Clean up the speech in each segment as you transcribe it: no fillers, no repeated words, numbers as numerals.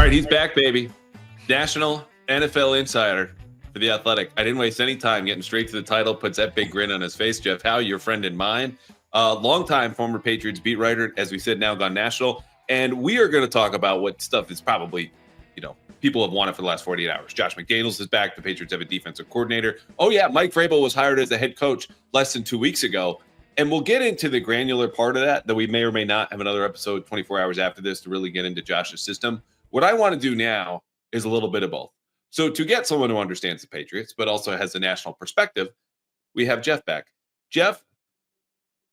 right, he's back, baby. National NFL Insider for The Athletic. I didn't waste any time getting straight to the title. Puts that big grin on his face. Jeff Howe, your friend and mine. Longtime former Patriots beat writer, as we said, now gone national. And we are going to talk about what stuff is probably, people have wanted for the last 48 hours. Josh McDaniels is back. The Patriots have a defensive coordinator. Oh, yeah, Mike Vrabel was hired as the head coach less than 2 weeks ago. And we'll get into the granular part of that we may or may not have another episode 24 hours after this to really get into Josh's system. What I want to do now is a little bit of both. So to get someone who understands the Patriots, but also has a national perspective, we have Jeff back. Jeff,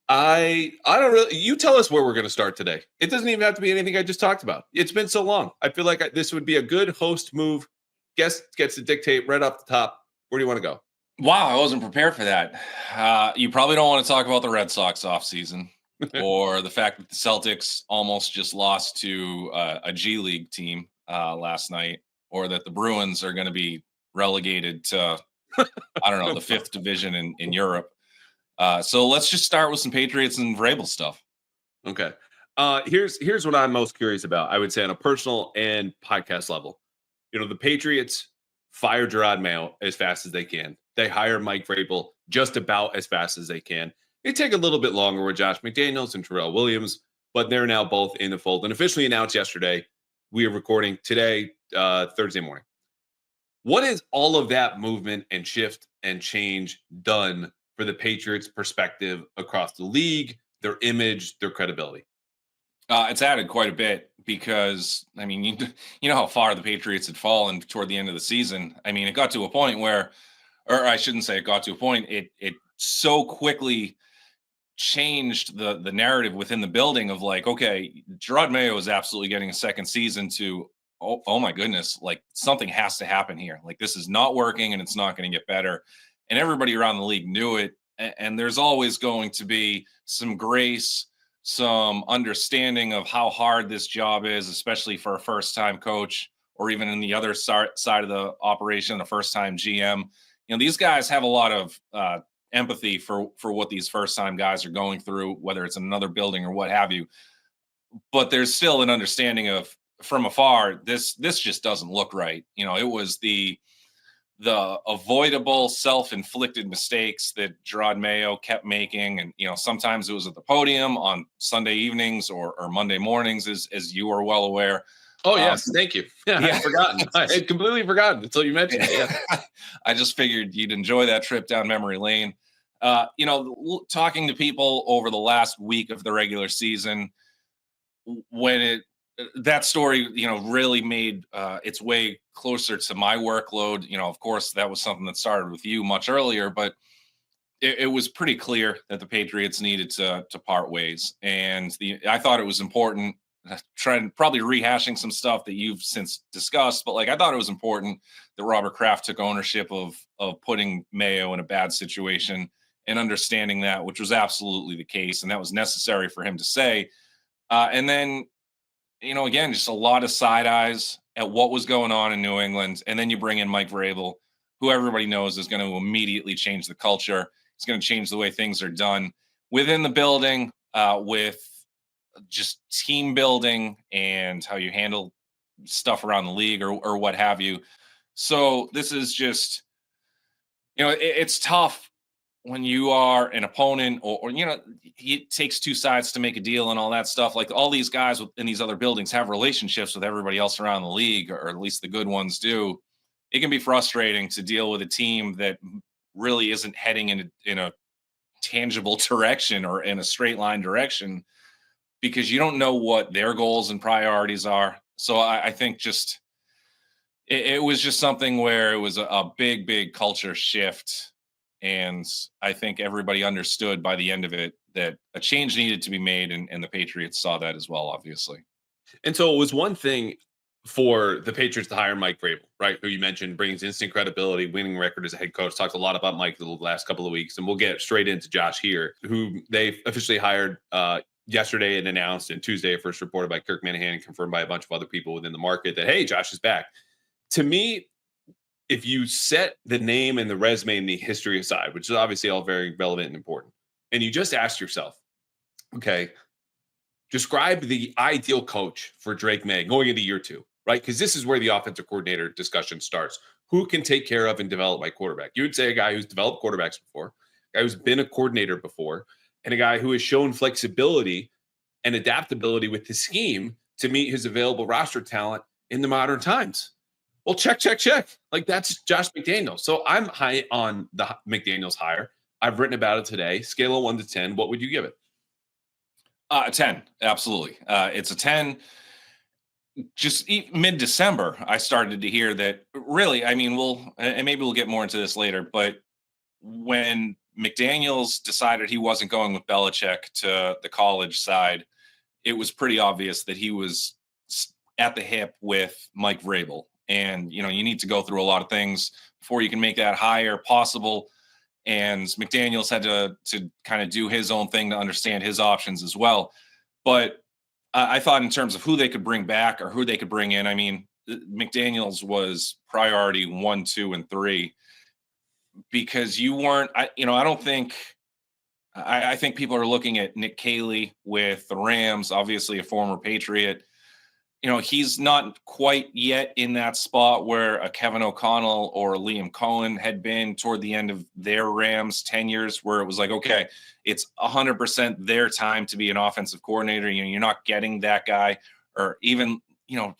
I don't really, you tell us where we're going to start today. It doesn't even have to be anything I just talked about. It's been so long. I feel like this would be a good host move. Guest gets to dictate right off the top. Where do you want to go? Wow, I wasn't prepared for that. You probably don't want to talk about the Red Sox offseason or the fact that the Celtics almost just lost to a G League team last night, or that the Bruins are going to be relegated to, I don't know, the fifth division in Europe. So let's just start with some Patriots and Vrabel stuff. Okay. Here's what I'm most curious about. I would say on a personal and podcast level. The Patriots fire Gerard Mayo as fast as they can. They hire Mike Vrabel just about as fast as they can. It take a little bit longer with Josh McDaniels and Terrell Williams, but they're now both in the fold and officially announced yesterday. We are recording today, Thursday morning. What is all of that movement and shift and change done for the Patriots' perspective across the league, their image, their credibility? It's added quite a bit because, I mean, you know how far the Patriots had fallen toward the end of the season. I mean, it got to a point where, or I shouldn't say it got to a point, it so quickly changed the narrative within the building of like, okay, Gerard Mayo is absolutely getting a second season to, oh my goodness, like something has to happen here. Like this is not working and it's not going to get better. And everybody around the league knew it. And there's always going to be some grace, some understanding of how hard this job is, especially for a first-time coach, or even in the other side of the operation, a first-time GM. These guys have a lot of empathy for what these first-time guys are going through, whether it's in another building or what have you. But there's still an understanding of, from afar, this just doesn't look right. It was the avoidable self-inflicted mistakes that Gerard Mayo kept making. And, sometimes it was at the podium on Sunday evenings or Monday mornings, as you are well aware. Oh, yes. Thank you. Yeah, I had forgotten. I had completely forgotten until you mentioned it. Yeah. I just figured you'd enjoy that trip down memory lane. Talking to people over the last week of the regular season, when that story, really made its way closer to my workload. Of course, that was something that started with you much earlier, but it was pretty clear that the Patriots needed to part ways. And I thought it was important, probably rehashing some stuff that you've since discussed, but I thought it was important that Robert Kraft took ownership of putting Mayo in a bad situation and understanding that, which was absolutely the case. And that was necessary for him to say. And then, again, just a lot of side eyes at what was going on in New England. And then you bring in Mike Vrabel, who everybody knows is going to immediately change the culture. It's going to change the way things are done within the building, with just team building and how you handle stuff around the league or what have you. So this is just, it's tough when you are an opponent or it takes two sides to make a deal and all that stuff. Like all these guys in these other buildings have relationships with everybody else around the league, or at least the good ones do. It can be frustrating to deal with a team that really isn't heading in a tangible direction or in a straight line direction, because you don't know what their goals and priorities are. So I think just it was just something where it was a big culture shift. And I think everybody understood by the end of it that a change needed to be made. And the Patriots saw that as well, obviously. And so it was one thing for the Patriots to hire Mike Vrabel, right? Who you mentioned brings instant credibility, winning record as a head coach. Talked a lot about Mike the last couple of weeks. And we'll get straight into Josh here, who they officially hired yesterday and announced, and Tuesday first reported by Kirk Minahan and confirmed by a bunch of other people within the market that, hey, Josh is back. To me, if you set the name and the resume and the history aside, which is obviously all very relevant and important, and you just ask yourself, okay, describe the ideal coach for Drake May going into year two, right? Because this is where the offensive coordinator discussion starts. Who can take care of and develop my quarterback? You would say a guy who's developed quarterbacks before, a guy who's been a coordinator before, and a guy who has shown flexibility and adaptability with his scheme to meet his available roster talent in the modern times. Well, check. Like, that's Josh McDaniels. So I'm high on the McDaniels hire. I've written about it today. Scale of 1 to 10. What would you give it? 10. Absolutely. It's a 10. Just mid-December, I started to hear that really, I mean, and maybe we'll get more into this later, but when McDaniels decided he wasn't going with Belichick to the college side, it was pretty obvious that he was at the hip with Mike Vrabel. And, you need to go through a lot of things before you can make that hire possible. And McDaniels had to kind of do his own thing to understand his options as well. But I thought in terms of who they could bring back or who they could bring in, I mean, McDaniels was priority 1, 2, and 3 because you weren't, I think people are looking at Nick Caley with the Rams, obviously a former Patriot. He's not quite yet in that spot where a Kevin O'Connell or a Liam Cohen had been toward the end of their Rams tenures, where it was like, okay, it's 100% their time to be an offensive coordinator. You're not getting that guy, or even,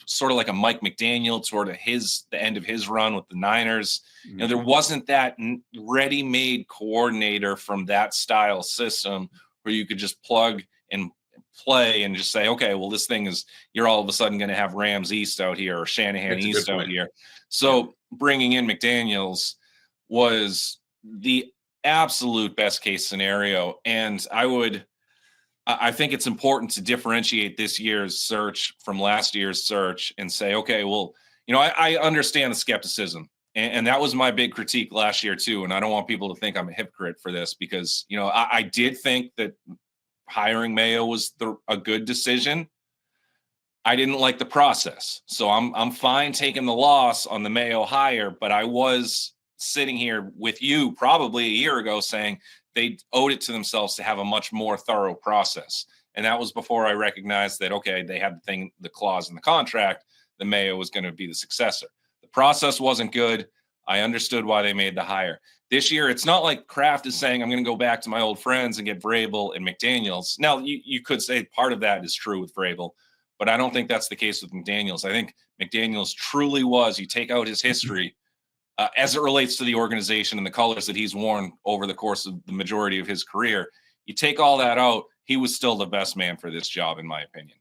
sort of like a Mike McDaniel toward the end of his run with the Niners. Mm-hmm. There wasn't that ready-made coordinator from that style system where you could just plug and play and just say, okay, well, this thing is, you're all of a sudden going to have Rams East out here or Shanahan East out here. So bringing in McDaniels was the absolute best case scenario. And I think it's important to differentiate this year's search from last year's search and say, okay, well, I understand the skepticism. And that was my big critique last year too. And I don't want people to think I'm a hypocrite for this because, I did think that hiring Mayo was a good decision. I didn't like the process. So I'm fine taking the loss on the Mayo hire, but I was sitting here with you probably a year ago saying they owed it to themselves to have a much more thorough process. And that was before I recognized that, okay, they had the clause in the contract that Mayo was going to be the successor. The process wasn't good. I understood why they made the hire. This year, it's not like Kraft is saying, I'm going to go back to my old friends and get Vrabel and McDaniels. Now, you could say part of that is true with Vrabel, but I don't think that's the case with McDaniels. I think McDaniels truly was, you take out his history as it relates to the organization and the colors that he's worn over the course of the majority of his career. You take all that out, he was still the best man for this job, in my opinion.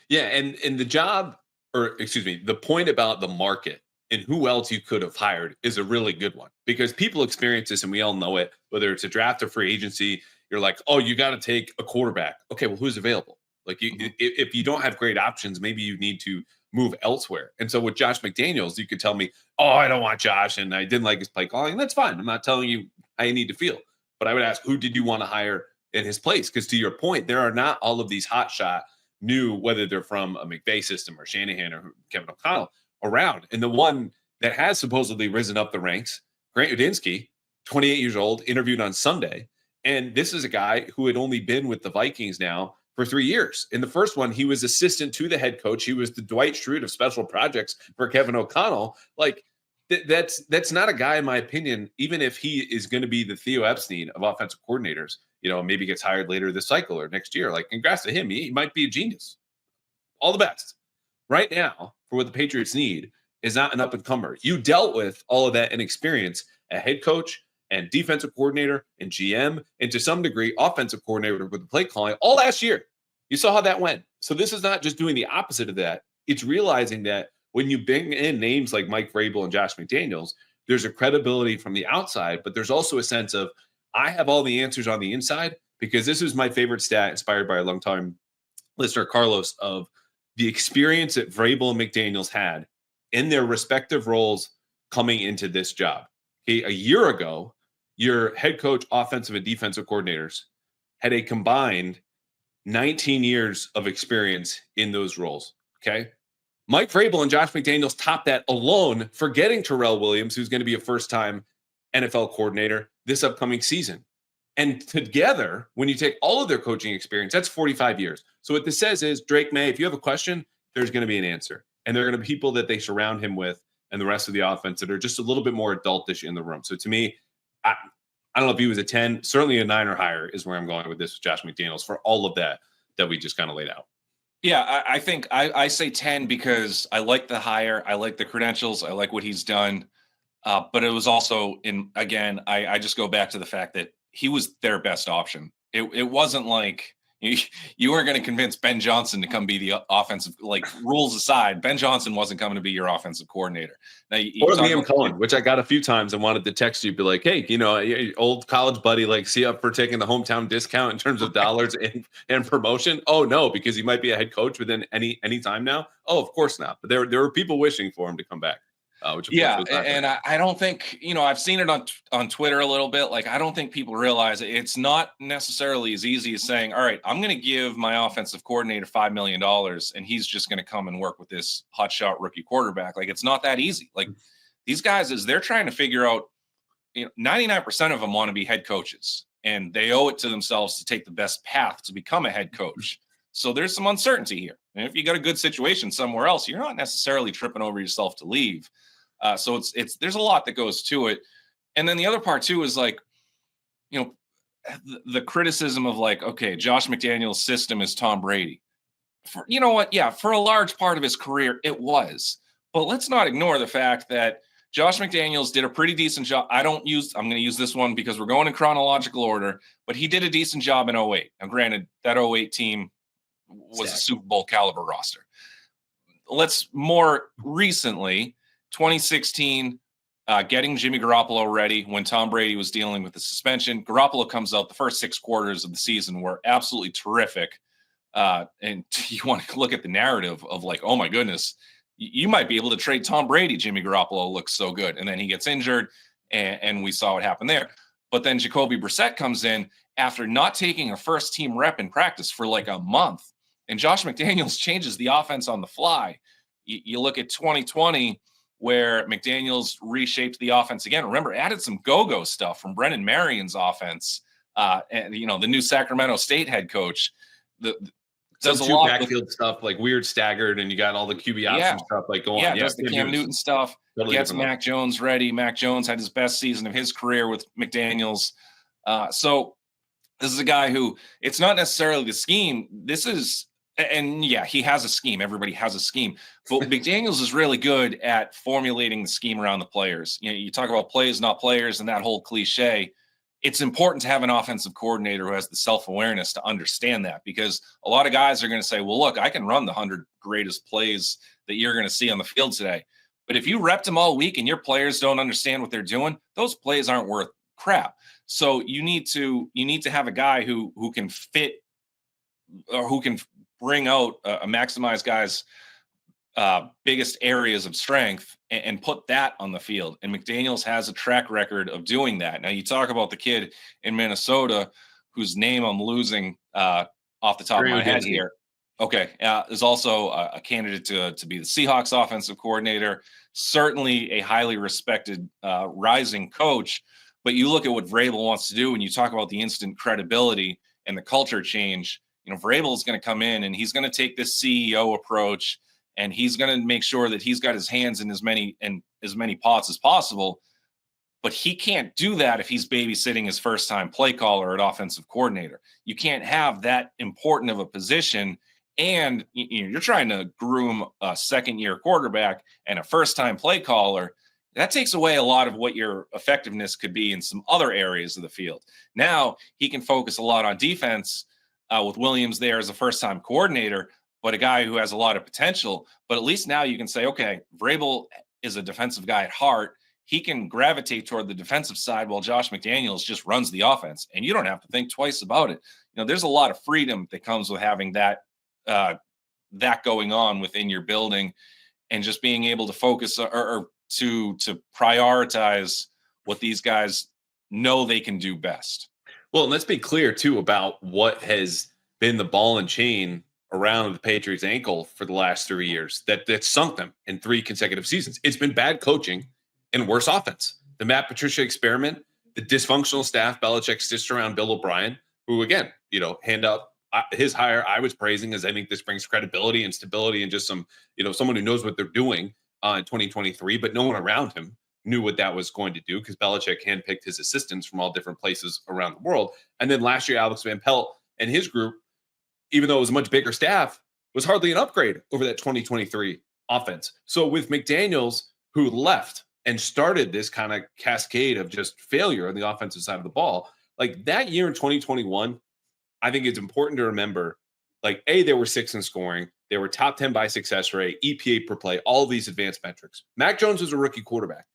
Yeah, and the point about the market and who else you could have hired is a really good one because people experience this and we all know it, whether it's a draft or free agency, you're like, oh, you got to take a quarterback. Okay, well, who's available? Like if you don't have great options, maybe you need to move elsewhere. And so with Josh McDaniels, you could tell me, oh, I don't want Josh and I didn't like his play calling. That's fine. I'm not telling you how you need to feel. But I would ask, who did you want to hire in his place? Because to your point, there are not all of these hotshot new, whether they're from a McVay system or Shanahan or Kevin O'Connell around. And the one that has supposedly risen up the ranks, Grant Udinski, 28 years old, interviewed on Sunday. And this is a guy who had only been with the Vikings now for 3 years. In the first one, he was assistant to the head coach. He was the Dwight Schrute of special projects for Kevin O'Connell. Like, that's not a guy, in my opinion, even if he is going to be the Theo Epstein of offensive coordinators, maybe gets hired later this cycle or next year. Like, congrats to him. He might be a genius. All the best. Right now, for what the Patriots need, is not an up-and-comer. You dealt with all of that inexperience, a head coach and defensive coordinator and GM, and to some degree, offensive coordinator with the play calling all last year. You saw how that went. So this is not just doing the opposite of that. It's realizing that when you bring in names like Mike Vrabel and Josh McDaniels, there's a credibility from the outside, but there's also a sense of, I have all the answers on the inside, because this is my favorite stat inspired by a longtime listener, Carlos, of the experience that Vrabel and McDaniels had in their respective roles coming into this job. Okay, a year ago, your head coach, offensive and defensive coordinators had a combined 19 years of experience in those roles. Okay. Mike Vrabel and Josh McDaniels topped that alone, forgetting Terrell Williams, who's going to be a first-time NFL coordinator this upcoming season. And together, when you take all of their coaching experience, that's 45 years. So what this says is, Drake May, if you have a question, there's going to be an answer. and there are going to be people that they surround him with and the rest of the offense that are just a little bit more adultish in the room. So to me, I don't know if he was a 10, certainly a 9 or higher is where I'm going with this with Josh McDaniels for all of that we just kind of laid out. Yeah, I think I say 10 because I like the hire. I like the credentials. I like what he's done. But it was also I just go back to the fact that he was their best option. It wasn't like you weren't going to convince Ben Johnson to come be the offensive, like, rules aside, Ben Johnson wasn't coming to be your offensive coordinator. Now, or Liam Cohen, which I got a few times and wanted to text you, be like, hey, your old college buddy, like, see up for taking the hometown discount in terms of dollars and promotion. Oh no, because he might be a head coach within any time now. Oh, of course not. But there were people wishing for him to come back. And I don't think, I've seen it on Twitter a little bit. Like, I don't think people realize it's not necessarily as easy as saying, all right, I'm going to give my offensive coordinator $5 million and he's just going to come and work with this hotshot rookie quarterback. Like, it's not that easy. Like, these guys, as they're trying to figure out, 99% of them want to be head coaches, and they owe it to themselves to take the best path to become a head coach. So there's some uncertainty here. And if you got a good situation somewhere else, you're not necessarily tripping over yourself to leave. So there's a lot that goes to it. And then the other part too is, like, the criticism of, like, okay, Josh McDaniels' system is Tom Brady. For a large part of his career, it was. But let's not ignore the fact that Josh McDaniels did a pretty decent job. I'm going to use this one because we're going in chronological order, but he did a decent job in 2008. Now, granted, that 2008 team was a Super Bowl caliber roster. Let's more recently, 2016, getting Jimmy Garoppolo ready when Tom Brady was dealing with the suspension. Garoppolo comes out. The first 6 quarters of the season were absolutely terrific. And you want to look at the narrative of, like, oh my goodness, you might be able to trade Tom Brady. Jimmy Garoppolo looks so good. And then he gets injured, and we saw what happened there. But then Jacoby Brissett comes in after not taking a first team rep in practice for like a month. And Josh McDaniels changes the offense on the fly. You look at 2020, where McDaniels reshaped the offense again. Remember, added some go-go stuff from Brennan Marion's offense. And, the new Sacramento State head coach. Does a lot backfield stuff, like weird staggered, and you got all the QB option stuff, like going on. Yeah, does the Cam Newton stuff. Totally gets Mac Jones ready. Mac Jones had his best season of his career with McDaniels. So this is a guy who, it's not necessarily the scheme. This is, and yeah, he has a scheme. Everybody has a scheme. But McDaniels is really good at formulating the scheme around the players. You talk about plays, not players, and that whole cliche. It's important to have an offensive coordinator who has the self-awareness to understand that, because a lot of guys are going to say, well, look, I can run the 100 greatest plays that you're going to see on the field today. But if you repped them all week and your players don't understand what they're doing, those plays aren't worth crap. So you need to have a guy who can fit, or who can bring out maximize guys' biggest areas of strength and put that on the field. And McDaniels has a track record of doing that. Now, you talk about the kid in Minnesota whose name I'm losing off the top of my head here. Okay. Is also a candidate to be the Seahawks offensive coordinator. Certainly a highly respected rising coach. But you look at what Vrabel wants to do, and you talk about the instant credibility and the culture change. Vrabel is going to come in and he's going to take this CEO approach, and he's going to make sure that he's got his hands in as many pots as possible. But he can't do that if he's babysitting his first-time play caller at offensive coordinator. You can't have that important of a position, and you're trying to groom a second-year quarterback and a first-time play caller. That takes away a lot of what your effectiveness could be in some other areas of the field. Now he can focus a lot on defense with Williams there as a first-time coordinator, but a guy who has a lot of potential. But at least now you can say, okay, Vrabel is a defensive guy at heart. He can gravitate toward the defensive side while Josh McDaniels just runs the offense, and you don't have to think twice about it. There's a lot of freedom that comes with having that going on within your building, and just being able to focus or to prioritize what these guys know they can do best. Well, and let's be clear too about what has been the ball and chain around the Patriots' ankle for the last 3 years that sunk them in 3 consecutive seasons. It's been bad coaching and worse offense. The Matt Patricia experiment, the dysfunctional staff Belichick stitched around Bill O'Brien, who, again, hand up his hire I was praising, as I think this brings credibility and stability and just some, someone who knows what they're doing in 2023, but no one around him knew what that was going to do because Belichick handpicked his assistants from all different places around the world. And then last year, Alex Van Pelt and his group, even though it was a much bigger staff, was hardly an upgrade over that 2023 offense. So with McDaniels, who left and started this kind of cascade of just failure on the offensive side of the ball, like that year in 2021, I think it's important to remember, like, they were 6th in scoring. They were top 10 by success rate, EPA per play, all these advanced metrics. Mac Jones was a rookie quarterback.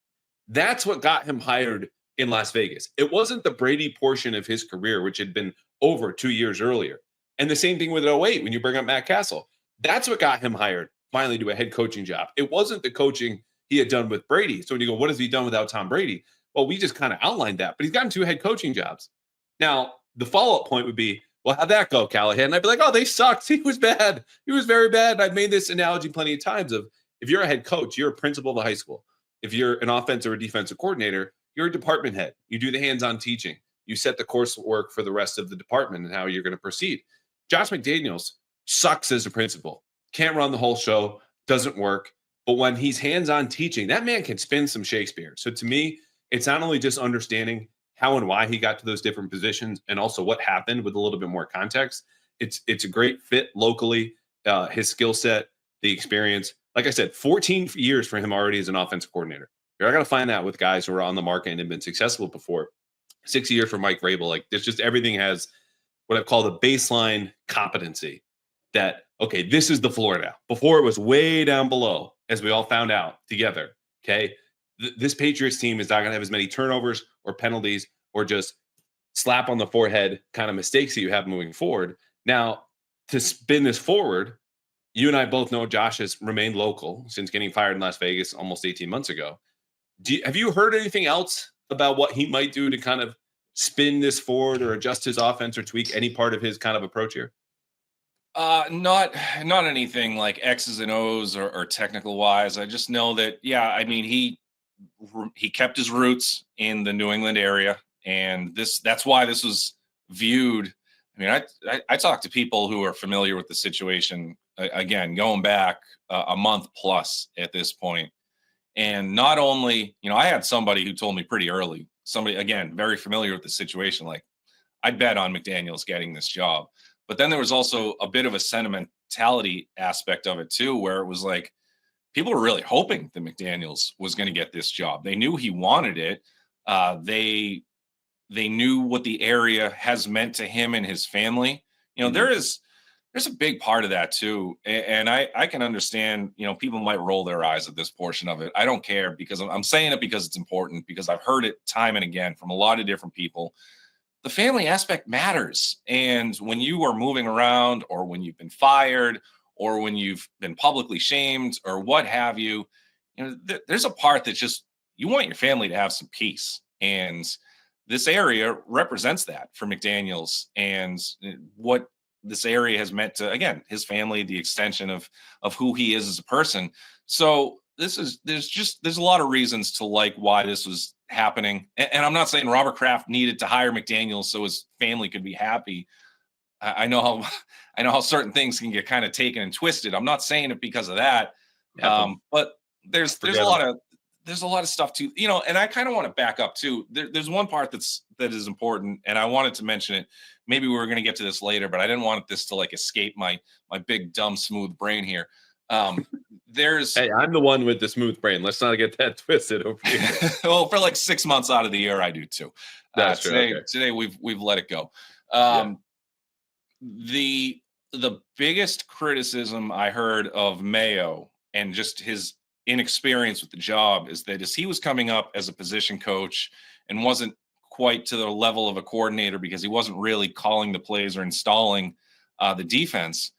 That's what got him hired in Las Vegas. It wasn't the Brady portion of his career, which had been over 2 years earlier. And the same thing with 08 when you bring up Matt Castle. That's what got him hired finally to a head coaching job. It wasn't the coaching he had done with Brady. So when you go, what has he done without Tom Brady? Well, we just kind of outlined that, but he's gotten 2 head coaching jobs. Now, the follow-up point would be, well, how'd that go, Callahan? And I'd be like, oh, they sucked. He was bad. He was very bad. And I've made this analogy plenty of times of, if you're a head coach, you're a principal of a high school. If you're an offensive or defensive coordinator, you're a department head. You do the hands-on teaching. You set the coursework for the rest of the department and how you're going to proceed. Josh McDaniels sucks as a principal. Can't run the whole show. Doesn't work. But when he's hands-on teaching, that man can spin some Shakespeare. So to me, it's not only just understanding how and why he got to those different positions and also what happened with a little bit more context. It's a great fit locally, his skill set, the experience. Like I said, 14 years for him already as an offensive coordinator. You're not going to find that with guys who are on the market and have been successful before. 6 years for Mike Vrabel. Like, there's just everything has what I call the baseline competency that, okay, this is the floor now. Before it was way down below, as we all found out together, okay? This Patriots team is not going to have as many turnovers or penalties or just slap on the forehead kind of mistakes that you have moving forward. Now, to spin this forward, you and I both know Josh has remained local since getting fired in Las Vegas almost 18 months ago. Have you heard anything else about what he might do to kind of spin this forward or adjust his offense or tweak any part of his kind of approach here? Not anything like X's and O's or technical wise. I just know that, yeah, I mean, he kept his roots in the New England area, and that's why this was viewed. I mean, I talked to people who are familiar with the situation, again, going back a month plus at this point. And not only, I had somebody who told me pretty early, somebody, again, very familiar with the situation, like, I'd bet on McDaniels getting this job. But then there was also a bit of a sentimentality aspect of it too, where it was like, people were really hoping that McDaniels was going to get this job. They knew he wanted it. They knew what the area has meant to him and his family. There's a big part of that too. And I can understand, people might roll their eyes at this portion of it. I don't care, because I'm saying it because it's important, because I've heard it time and again from a lot of different people. The family aspect matters. And when you are moving around, or when you've been fired, or when you've been publicly shamed, or what have you, there's a part that just, you want your family to have some peace. And this area represents that for McDaniels, and what this area has meant to, again, his family, the extension of who he is as a person. So there's a lot of reasons to like why this was happening. And I'm not saying Robert Kraft needed to hire McDaniels so his family could be happy. I know how certain things can get kind of taken and twisted. I'm not saying it because of that. But there's a lot of stuff too, and I kind of want to back up too. There's one part that is important, and I wanted to mention it. Maybe we were going to get to this later, but I didn't want this to like escape my big, dumb, smooth brain here. Hey, I'm the one with the smooth brain. Let's not get that twisted over here. Well, for like 6 months out of the year, I do too. That's true. Today we've let it go. The biggest criticism I heard of Mayo and just his inexperience with the job is that as he was coming up as a position coach and wasn't quite to the level of a coordinator, because he wasn't really calling the plays or installing the defense,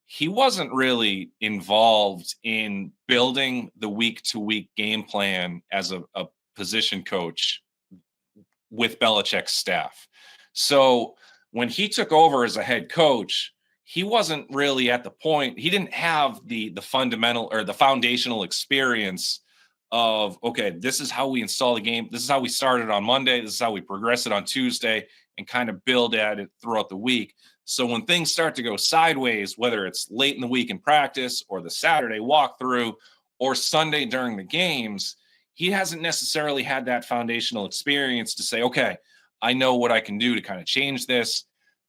he wasn't really involved in building the week-to-week game plan as a position coach with Belichick's staff. So when he took over as a head coach, he wasn't really at the point, he didn't have the fundamental or the foundational experience of, okay, this is how we install the game. This is how we started on Monday. This is how we progress it on Tuesday and kind of build at it throughout the week. So when things start to go sideways, whether it's late in the week in practice or the Saturday walkthrough or Sunday during the games, he hasn't necessarily had that foundational experience to say, okay, I know what I can do to kind of change this.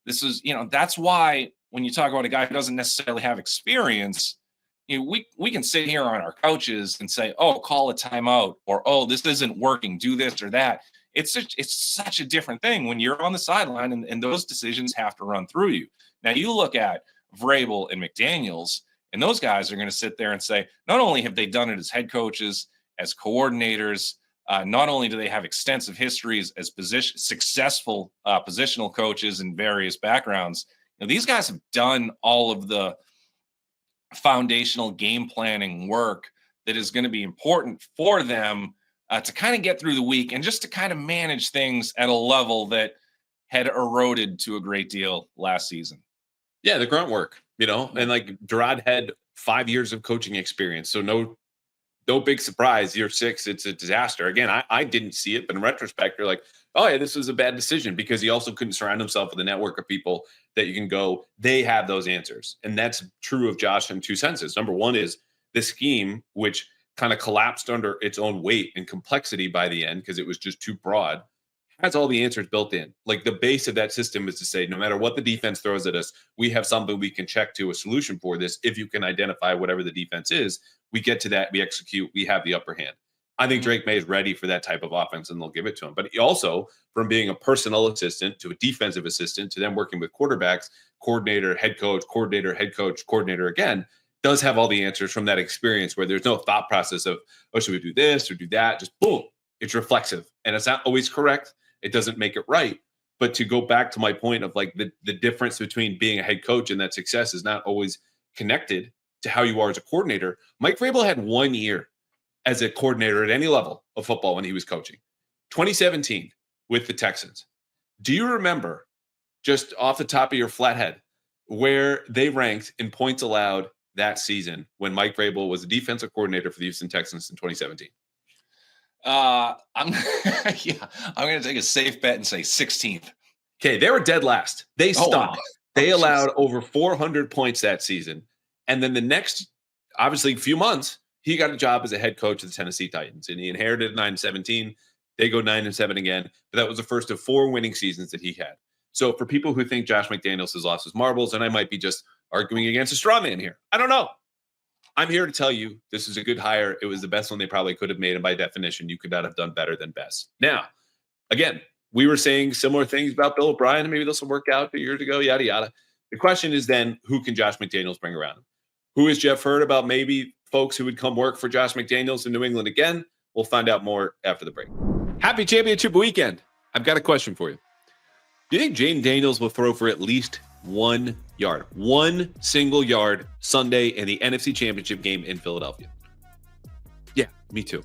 This is, that's why when you talk about a guy who doesn't necessarily have experience, we can sit here on our couches and say, oh, call a timeout, or, oh, this isn't working, do this or that. It's such a different thing when you're on the sideline and those decisions have to run through you. Now you look at Vrabel and McDaniels, and those guys are going to sit there and say, not only have they done it as head coaches, as coordinators, not only do they have extensive histories as successful positional coaches in various backgrounds, these guys have done all of the foundational game planning work that is going to be important for them to kind of get through the week and just to kind of manage things at a level that had eroded to a great deal last season. Yeah, the grunt work, and like Gerard had 5 years of coaching experience. So no big surprise. Year 6, it's a disaster. Again, I didn't see it, but in retrospect, you're like, oh yeah, this was a bad decision because he also couldn't surround himself with a network of people that you can go, they have those answers. And that's true of Josh in two senses. Number one is the scheme, which kind of collapsed under its own weight and complexity by the end because it was just too broad, has all the answers built in. Like the base of that system is to say, no matter what the defense throws at us, we have something we can check to a solution for this. If you can identify whatever the defense is, we get to that, we execute, we have the upper hand. I think Drake May is ready for that type of offense and they'll give it to him. But he also, from being a personnel assistant to a defensive assistant to then working with quarterbacks, coordinator, head coach, coordinator again, does have all the answers from that experience where there's no thought process of, oh, should we do this or do that? Just boom, it's reflexive. And it's not always correct. It doesn't make it right. But to go back to my point of like the difference between being a head coach and that success is not always connected to how you are as a coordinator. Mike Vrabel had 1 year as a coordinator at any level of football when he was coaching. 2017 with the Texans. Do you remember, just off the top of your flat head, where they ranked in points allowed that season when Mike Vrabel was the defensive coordinator for the Houston Texans in 2017? I'm going to take a safe bet and say 16th. Okay, they were dead last. They stunk. Wow. They allowed over 400 points that season. And then the next, obviously, few months, he got a job as a head coach of the Tennessee Titans. And he inherited 9-17. They go 9-7 again. But that was the first of 4 winning seasons that he had. So for people who think Josh McDaniels has lost his marbles, and I might be just arguing against a straw man here, I don't know. I'm here to tell you this is a good hire. It was the best one they probably could have made. And by definition, you could not have done better than best. Now, again, we were saying similar things about Bill O'Brien, and maybe this will work out 2 years ago, yada, yada. The question is then, who can Josh McDaniels bring around him? Who has Jeff heard about maybe folks who would come work for Josh McDaniels in New England again? We'll find out more after the break. Happy championship weekend. I've got a question for you. Do you think Jaden Daniels will throw for at least 1 yard, one single yard Sunday in the NFC Championship game in Philadelphia? Yeah, me too.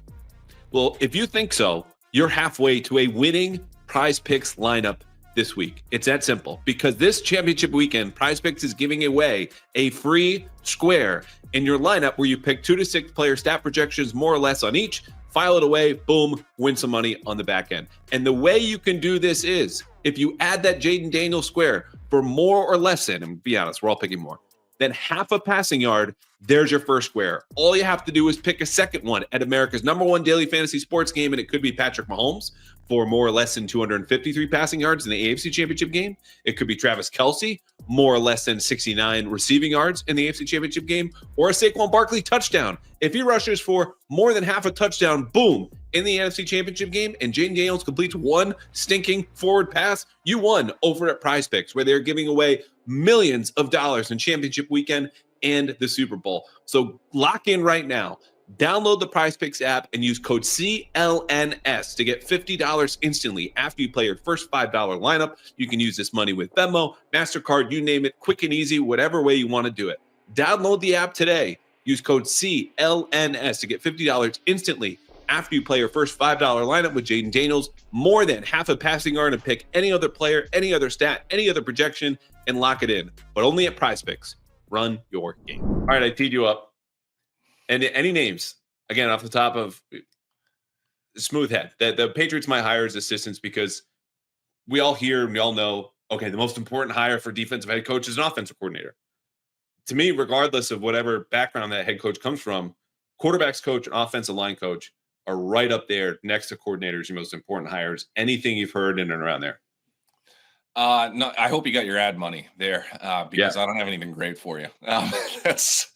Well, if you think so, you're halfway to a winning PrizePicks lineup this week. It's that simple because this championship weekend, PrizePicks is giving away a free square in your lineup where you pick 2 to 6 player stat projections, more or less on each, file it away, boom, win some money on the back end. And the way you can do this is if you add that Jaden Daniels square for more or less than, and be honest, we're all picking more, than half a passing yard, there's your first square. All you have to do is pick a second one at America's #1 daily fantasy sports game, and it could be Patrick Mahomes for more or less than 253 passing yards in the AFC Championship game. It could be Travis Kelce, more or less than 69 receiving yards in the AFC Championship game, or a Saquon Barkley touchdown. If he rushes for more than half a touchdown, boom, in the NFC Championship game, and Jaden Daniels completes one stinking forward pass, you won over at PrizePicks, where they're giving away millions of dollars in championship weekend and the Super Bowl. So lock in right now. Download the PrizePicks app and use code CLNS to get $50 instantly after you play your first $5 lineup. You can use this money with Venmo, MasterCard, you name it, quick and easy, whatever way you want to do it. Download the app today. Use code CLNS to get $50 instantly after you play your first $5 lineup with Jaden Daniels, more than half a passing yard, and pick any other player, any other stat, any other projection, and lock it in. But only at PrizePicks. Run your game. All right, I teed you up. And any names, again, off the top of Smoothhead, the Patriots might hire as assistants because we all hear and we all know okay, the most important hire for defensive head coach is an offensive coordinator. To me, regardless of whatever background that head coach comes from, quarterbacks coach and offensive line coach are right up there next to coordinators, your most important hires. Anything you've heard in and around there? No, I hope you got your ad money there, Yeah. because I don't have anything great for you. That's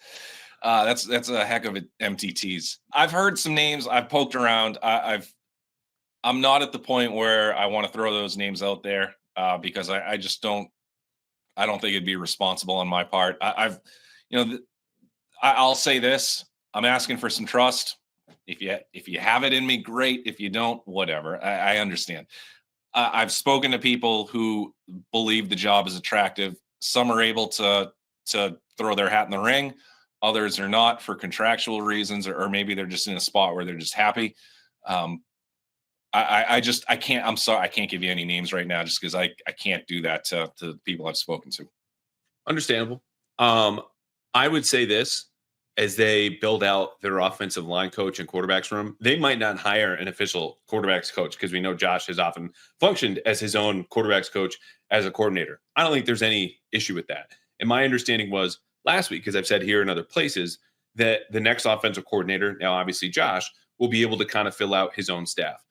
that's a heck of an empty tease. I've heard some names. I've poked around. I'm not at the point where I want to throw those names out there, because I just don't. I don't think it'd be responsible on my part. I've, you know, I'll say this: I'm asking for some trust. If you have it in me, great. If you don't, whatever. I understand. I've spoken to people who believe the job is attractive. Some are able to throw their hat in the ring. Others are not for contractual reasons, or maybe they're just in a spot where they're just happy. I can't. I'm sorry, I can't give you any names right now, just because I can't do that to the people I've spoken to. Understandable. I would say this: as they build out their offensive line coach and quarterbacks room, they might not hire an official quarterbacks coach, because we know Josh has often functioned as his own quarterbacks coach as a coordinator. I don't think there's any issue with that. And my understanding was last week, because I've said here in other places, that the next offensive coordinator, now obviously Josh, will be able to kind of fill out his own staff.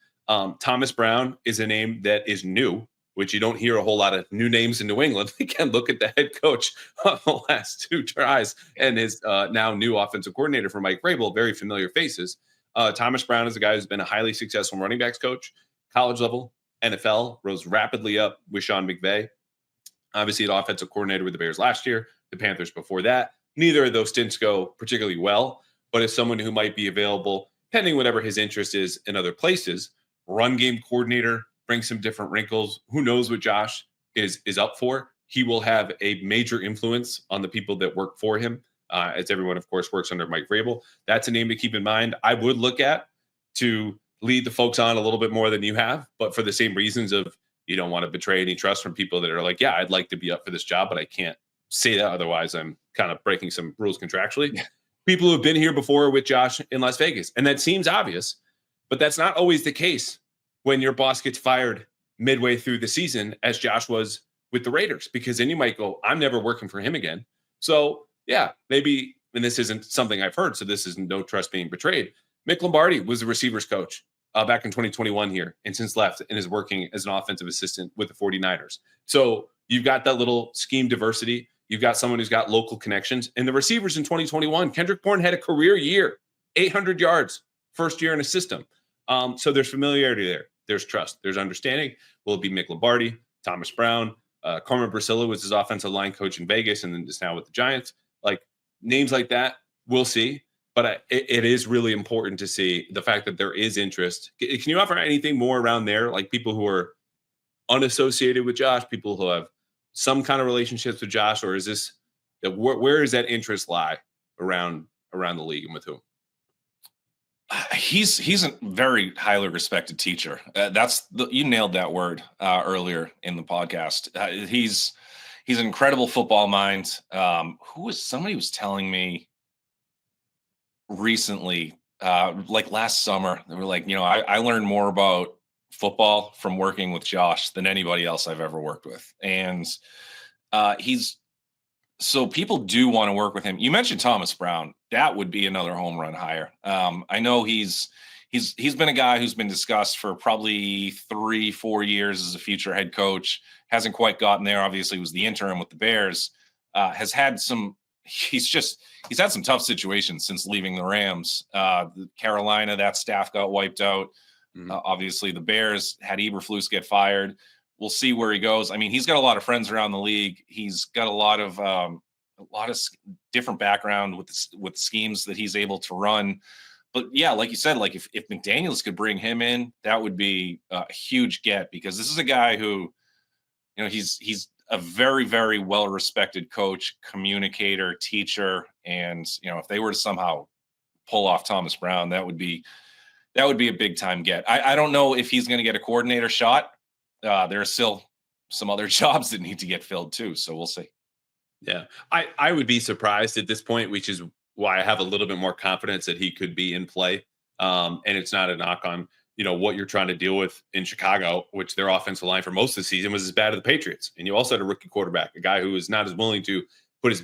Thomas Brown is a name that is new, which you don't hear a whole lot of new names in New England. Again, look at the head coach of the last two tries and his now new offensive coordinator for Mike Vrabel, very familiar faces. Thomas Brown is a guy who's been a highly successful running backs coach, college level, NFL, rose rapidly up with Sean McVay. Obviously, an offensive coordinator with the Bears last year, the Panthers before that. Neither of those stints go particularly well, but as someone who might be available, pending whatever his interest is in other places, run game coordinator, bring some different wrinkles. Who knows what Josh is up for? He will have a major influence on the people that work for him, as everyone, of course, works under Mike Vrabel. That's a name to keep in mind. I would look at to lead the folks on a little bit more than you have, but for the same reasons of you don't want to betray any trust from people that are like, yeah, I'd like to be up for this job, but I can't say that. Otherwise, I'm kind of breaking some rules contractually. Yeah. People who have been here before with Josh in Las Vegas. And that seems obvious, but that's not always the case when your boss gets fired midway through the season, as Josh was with the Raiders, because then you might go, I'm never working for him again. So yeah, maybe, and this isn't something I've heard, so this is no trust being betrayed. Mick Lombardi was the receivers coach back in 2021 here, and since left and is working as an offensive assistant with the 49ers. So you've got that little scheme diversity. You've got someone who's got local connections. And the receivers in 2021, Kendrick Bourne had a career year, 800 yards, first year in a system. So there's familiarity there. There's trust. There's understanding. Will it be Mick Lombardi, Thomas Brown? Carmen Bracilla was his offensive line coach in Vegas and then is now with the Giants. Like names like that, we'll see. But it is really important to see the fact that there is interest. Can you offer anything more around there? Like people who are unassociated with Josh, people who have some kind of relationships with Josh, or is this where does that interest lie around the league and with whom? He's a very highly respected teacher. You nailed that word earlier in the podcast. He's an incredible football mind. Somebody was telling me recently, like last summer, they were like, I learned more about football from working with Josh than anybody else I've ever worked with. And so people do want to work with him. You mentioned Thomas Brown. That would be another home run hire. I know he's been a guy who's been discussed for probably 3-4 years as a future head coach. Hasn't quite gotten there. Obviously was the interim with the Bears. He's had some tough situations since leaving the Rams. Carolina, that staff got wiped out. Mm-hmm. Obviously the Bears had Eberflus get fired. We'll see where he goes. I mean, he's got a lot of friends around the league. He's got a lot of different background with schemes that he's able to run. But yeah, like you said, like if McDaniels could bring him in, that would be a huge get, because this is a guy who, he's a very, very well-respected coach, communicator, teacher. And, if they were to somehow pull off Thomas Brown, that would be a big time get. I don't know if he's going to get a coordinator shot. There are still some other jobs that need to get filled too. So we'll see. Yeah. I would be surprised at this point, which is why I have a little bit more confidence that he could be in play. And it's not a knock on what you're trying to deal with in Chicago, which their offensive line for most of the season was as bad as the Patriots. And you also had a rookie quarterback, a guy who was not as willing to put his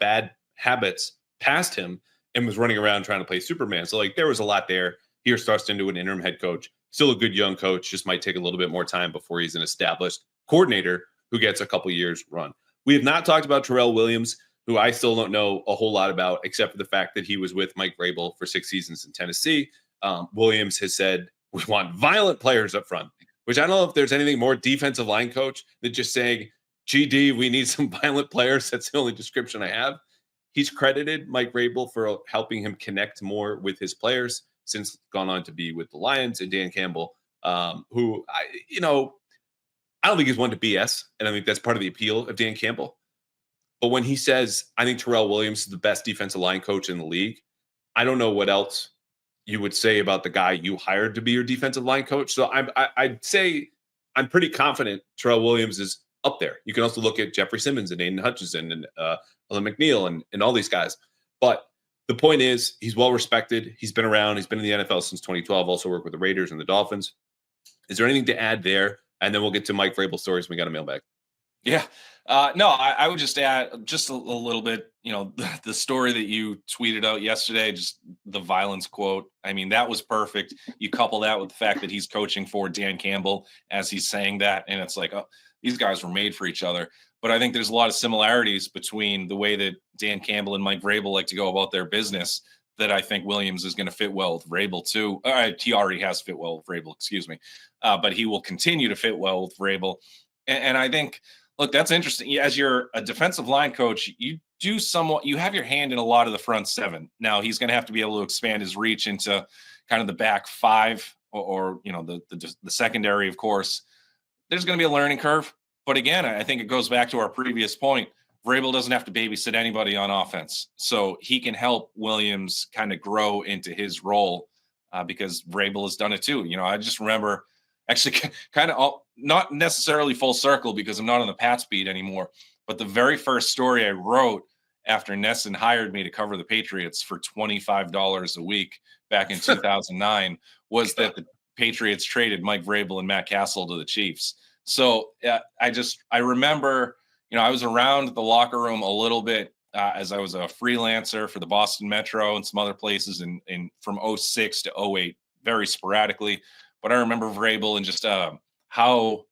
bad habits past him and was running around trying to play Superman. So like there was a lot there. Here's thrust into an interim head coach, still a good young coach, just might take a little bit more time before he's an established coordinator who gets a couple years run. We have not talked about Terrell Williams, who I still don't know a whole lot about, except for the fact that he was with Mike Vrabel for 6 seasons in Tennessee. Williams has said, we want violent players up front, which I don't know if there's anything more defensive line coach than just saying, GD, we need some violent players. That's the only description I have. He's credited Mike Vrabel for helping him connect more with his players since gone on to be with the Lions, and Dan Campbell, who, I don't think he's one to BS, and I think that's part of the appeal of Dan Campbell. But when he says, I think Terrell Williams is the best defensive line coach in the league, I don't know what else you would say about the guy you hired to be your defensive line coach. So I'd say I'm pretty confident Terrell Williams is up there. You can also look at Jeffrey Simmons and Aiden Hutchinson and Alan McNeil and all these guys. But the point is, he's well respected. He's been around. He's been in the NFL since 2012. Also worked with the Raiders and the Dolphins. Is there anything to add there? And then we'll get to Mike Vrabel stories. We got a mailbag. Yeah. No, I would just add just a little bit, the story that you tweeted out yesterday, just the violence quote. I mean, that was perfect. You couple that with the fact that he's coaching for Dan Campbell as he's saying that. And it's like, oh, these guys were made for each other. But I think there's a lot of similarities between the way that Dan Campbell and Mike Vrabel like to go about their business that I think Williams is going to fit well with Vrabel too. He already has fit well with Vrabel, excuse me. But he will continue to fit well with Vrabel. And I think, look, that's interesting. As you're a defensive line coach, you have your hand in a lot of the front seven. Now he's going to have to be able to expand his reach into kind of the back five or the secondary, of course. There's going to be a learning curve. But again, I think it goes back to our previous point. Vrabel doesn't have to babysit anybody on offense. So he can help Williams kind of grow into his role because Vrabel has done it too. I just remember actually kind of not necessarily full circle because I'm not on the Pats beat anymore. But the very first story I wrote after Nesson hired me to cover the Patriots for $25 a week back in 2009 was that the Patriots traded Mike Vrabel and Matt Castle to the Chiefs. So I remember, I was around the locker room a little bit as I was a freelancer for the Boston Metro and some other places in from 06 to 08, very sporadically. But I remember Vrabel and just how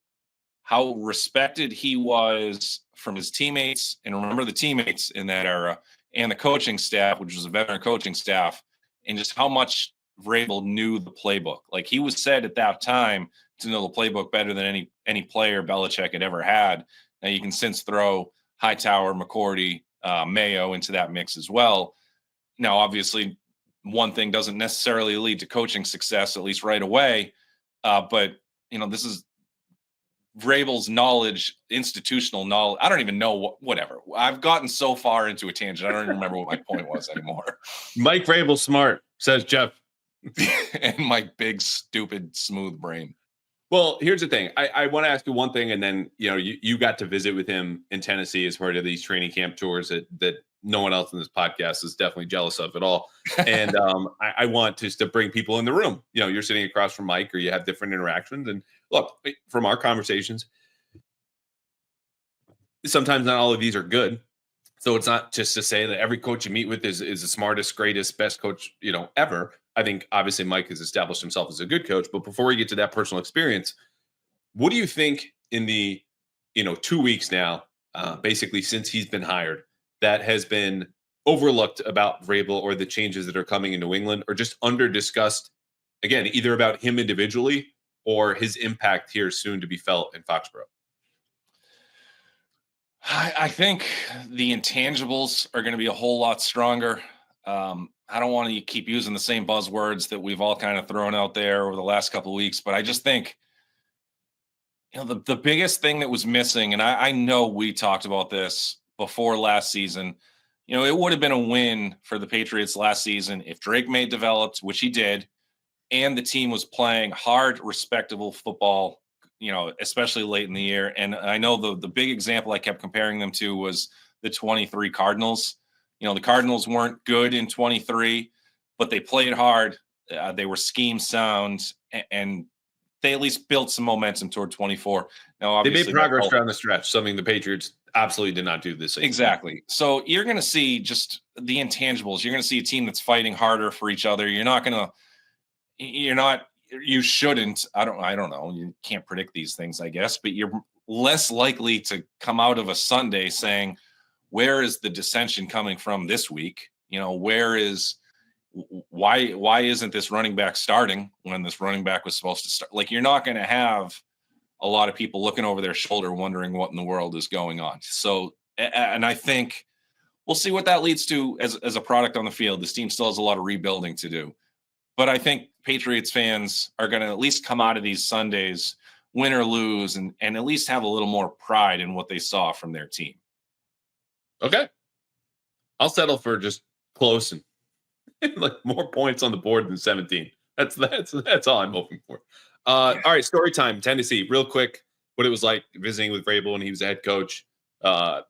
respected he was from his teammates, and remember the teammates in that era and the coaching staff, which was a veteran coaching staff, and just how much Vrabel knew the playbook. Like he was said at that time to know the playbook better than any player Belichick had ever had. Now you can since throw Hightower, McCourty, Mayo into that mix as well. Now, obviously, one thing doesn't necessarily lead to coaching success, at least right away. But this is Vrabel's knowledge, institutional knowledge. I don't even know whatever. I've gotten so far into a tangent. I don't even remember what my point was anymore. Mike Vrabel smart, says Jeff. And my big, stupid, smooth brain. Well, here's the thing. I want to ask you one thing, and then you got to visit with him in Tennessee as part of these training camp tours that no one else in this podcast is definitely jealous of at all. And I want to bring people in the room. You're sitting across from Mike, or you have different interactions. And look, from our conversations, sometimes not all of these are good. So it's not just to say that every coach you meet with is the smartest, greatest, best coach, ever. I think obviously Mike has established himself as a good coach, but before we get to that personal experience, what do you think in the, 2 weeks now, basically since he's been hired, that has been overlooked about Vrabel or the changes that are coming in New England, or just under discussed, again, either about him individually or his impact here soon to be felt in Foxboro? I think the intangibles are going to be a whole lot stronger. I don't want to keep using the same buzzwords that we've all kind of thrown out there over the last couple of weeks, but I just think, the biggest thing that was missing, and I know we talked about this before last season, it would have been a win for the Patriots last season if Drake May developed, which he did, and the team was playing hard, respectable football, especially late in the year. And I know the big example I kept comparing them to was the 23 Cardinals. The Cardinals weren't good in 23, but they played hard. They were scheme sound, and they at least built some momentum toward 24. Now, They obviously, made progress down the stretch, something the Patriots absolutely did not do this season. Exactly. So you're going to see just the intangibles. You're going to see a team that's fighting harder for each other. You shouldn't. I don't know. You can't predict these things, I guess, but you're less likely to come out of a Sunday saying, where is the dissension coming from this week? Why isn't this running back starting when this running back was supposed to start? Like, you're not going to have a lot of people looking over their shoulder wondering what in the world is going on. So, and I think we'll see what that leads to as a product on the field. This team still has a lot of rebuilding to do. But I think Patriots fans are going to at least come out of these Sundays, win or lose, and at least have a little more pride in what they saw from their team. Okay. I'll settle for just close and like more points on the board than 17. That's all I'm hoping for. All right, story time. Tennessee, real quick, what it was like visiting with Vrabel when he was a head coach. I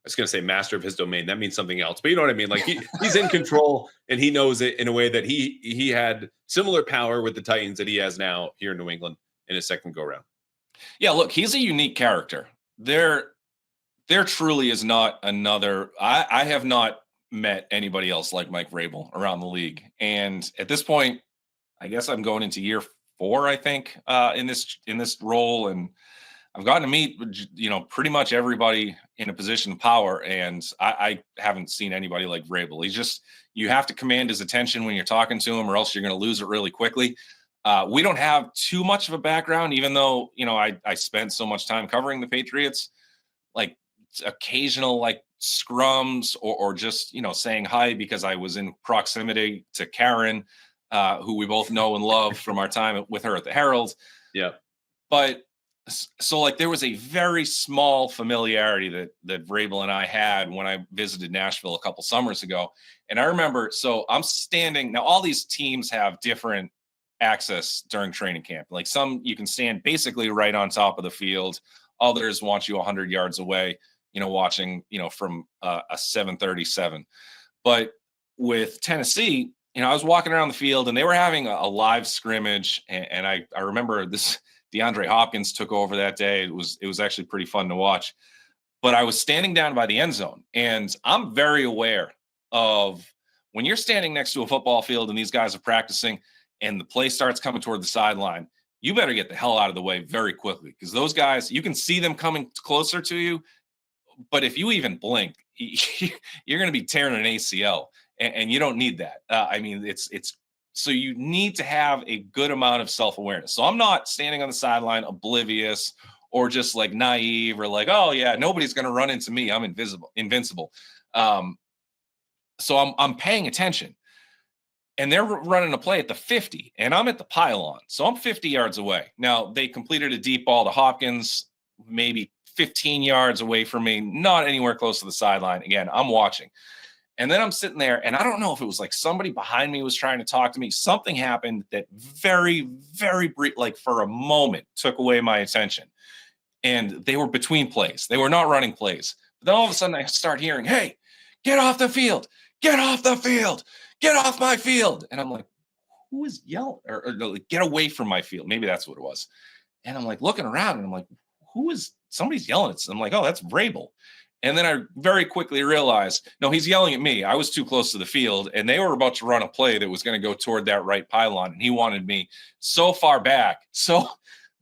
was going to say master of his domain. That means something else, but you know what I mean? Like he's in control and he knows it in a way that he had similar power with the Titans that he has now here in New England in his second go round. Yeah, look, he's a unique character. There truly is not another. I have not met anybody else like Mike Vrabel around the league. And at this point, I guess I'm going into year 4, I think, in this role. And I've gotten to meet, pretty much everybody in a position of power. And I haven't seen anybody like Vrabel. You have to command his attention when you're talking to him, or else you're going to lose it really quickly. We don't have too much of a background, even though, I spent so much time covering the Patriots. Like, occasional like scrums or just saying hi because I was in proximity to Karen, who we both know and love from our time with her at the Herald. Yeah. But so like there was a very small familiarity that Vrabel and I had when I visited Nashville a couple summers ago. And I remember, so I'm standing now, all these teams have different access during training camp. Like some you can stand basically right on top of the field. Others want you 100 yards away, watching, from a 737. But with Tennessee, I was walking around the field and they were having a live scrimmage. And I remember this DeAndre Hopkins took over that day. It was actually pretty fun to watch. But I was standing down by the end zone, and I'm very aware of when you're standing next to a football field and these guys are practicing and the play starts coming toward the sideline, you better get the hell out of the way very quickly, because those guys, you can see them coming closer to you. But if you even blink, you're going to be tearing an ACL, and you don't need that. It's so you need to have a good amount of self-awareness. So I'm not standing on the sideline oblivious or just like naive or like, oh yeah, nobody's going to run into me. I'm invincible. So I'm paying attention. And they're running a play at the 50, and I'm at the pylon. So I'm 50 yards away. Now, they completed a deep ball to Hopkins, maybe 15 yards away from me, not anywhere close to the sideline. Again, I'm watching. And then I'm sitting there, and I don't know if it was like somebody behind me was trying to talk to me. Something happened that very, very brief, like for a moment, took away my attention. And they were between plays. They were not running plays. But then all of a sudden, I start hearing, hey, get off the field. Get off the field. Get off my field. And I'm like, who is yelling? Or like, get away from my field. Maybe that's what it was. And I'm like looking around, and I'm like, somebody's yelling at. I'm like, oh, that's Vrabel. And then I very quickly realized, no, he's yelling at me. I was too close to the field, and they were about to run a play that was going to go toward that right pylon, and he wanted me so far back. So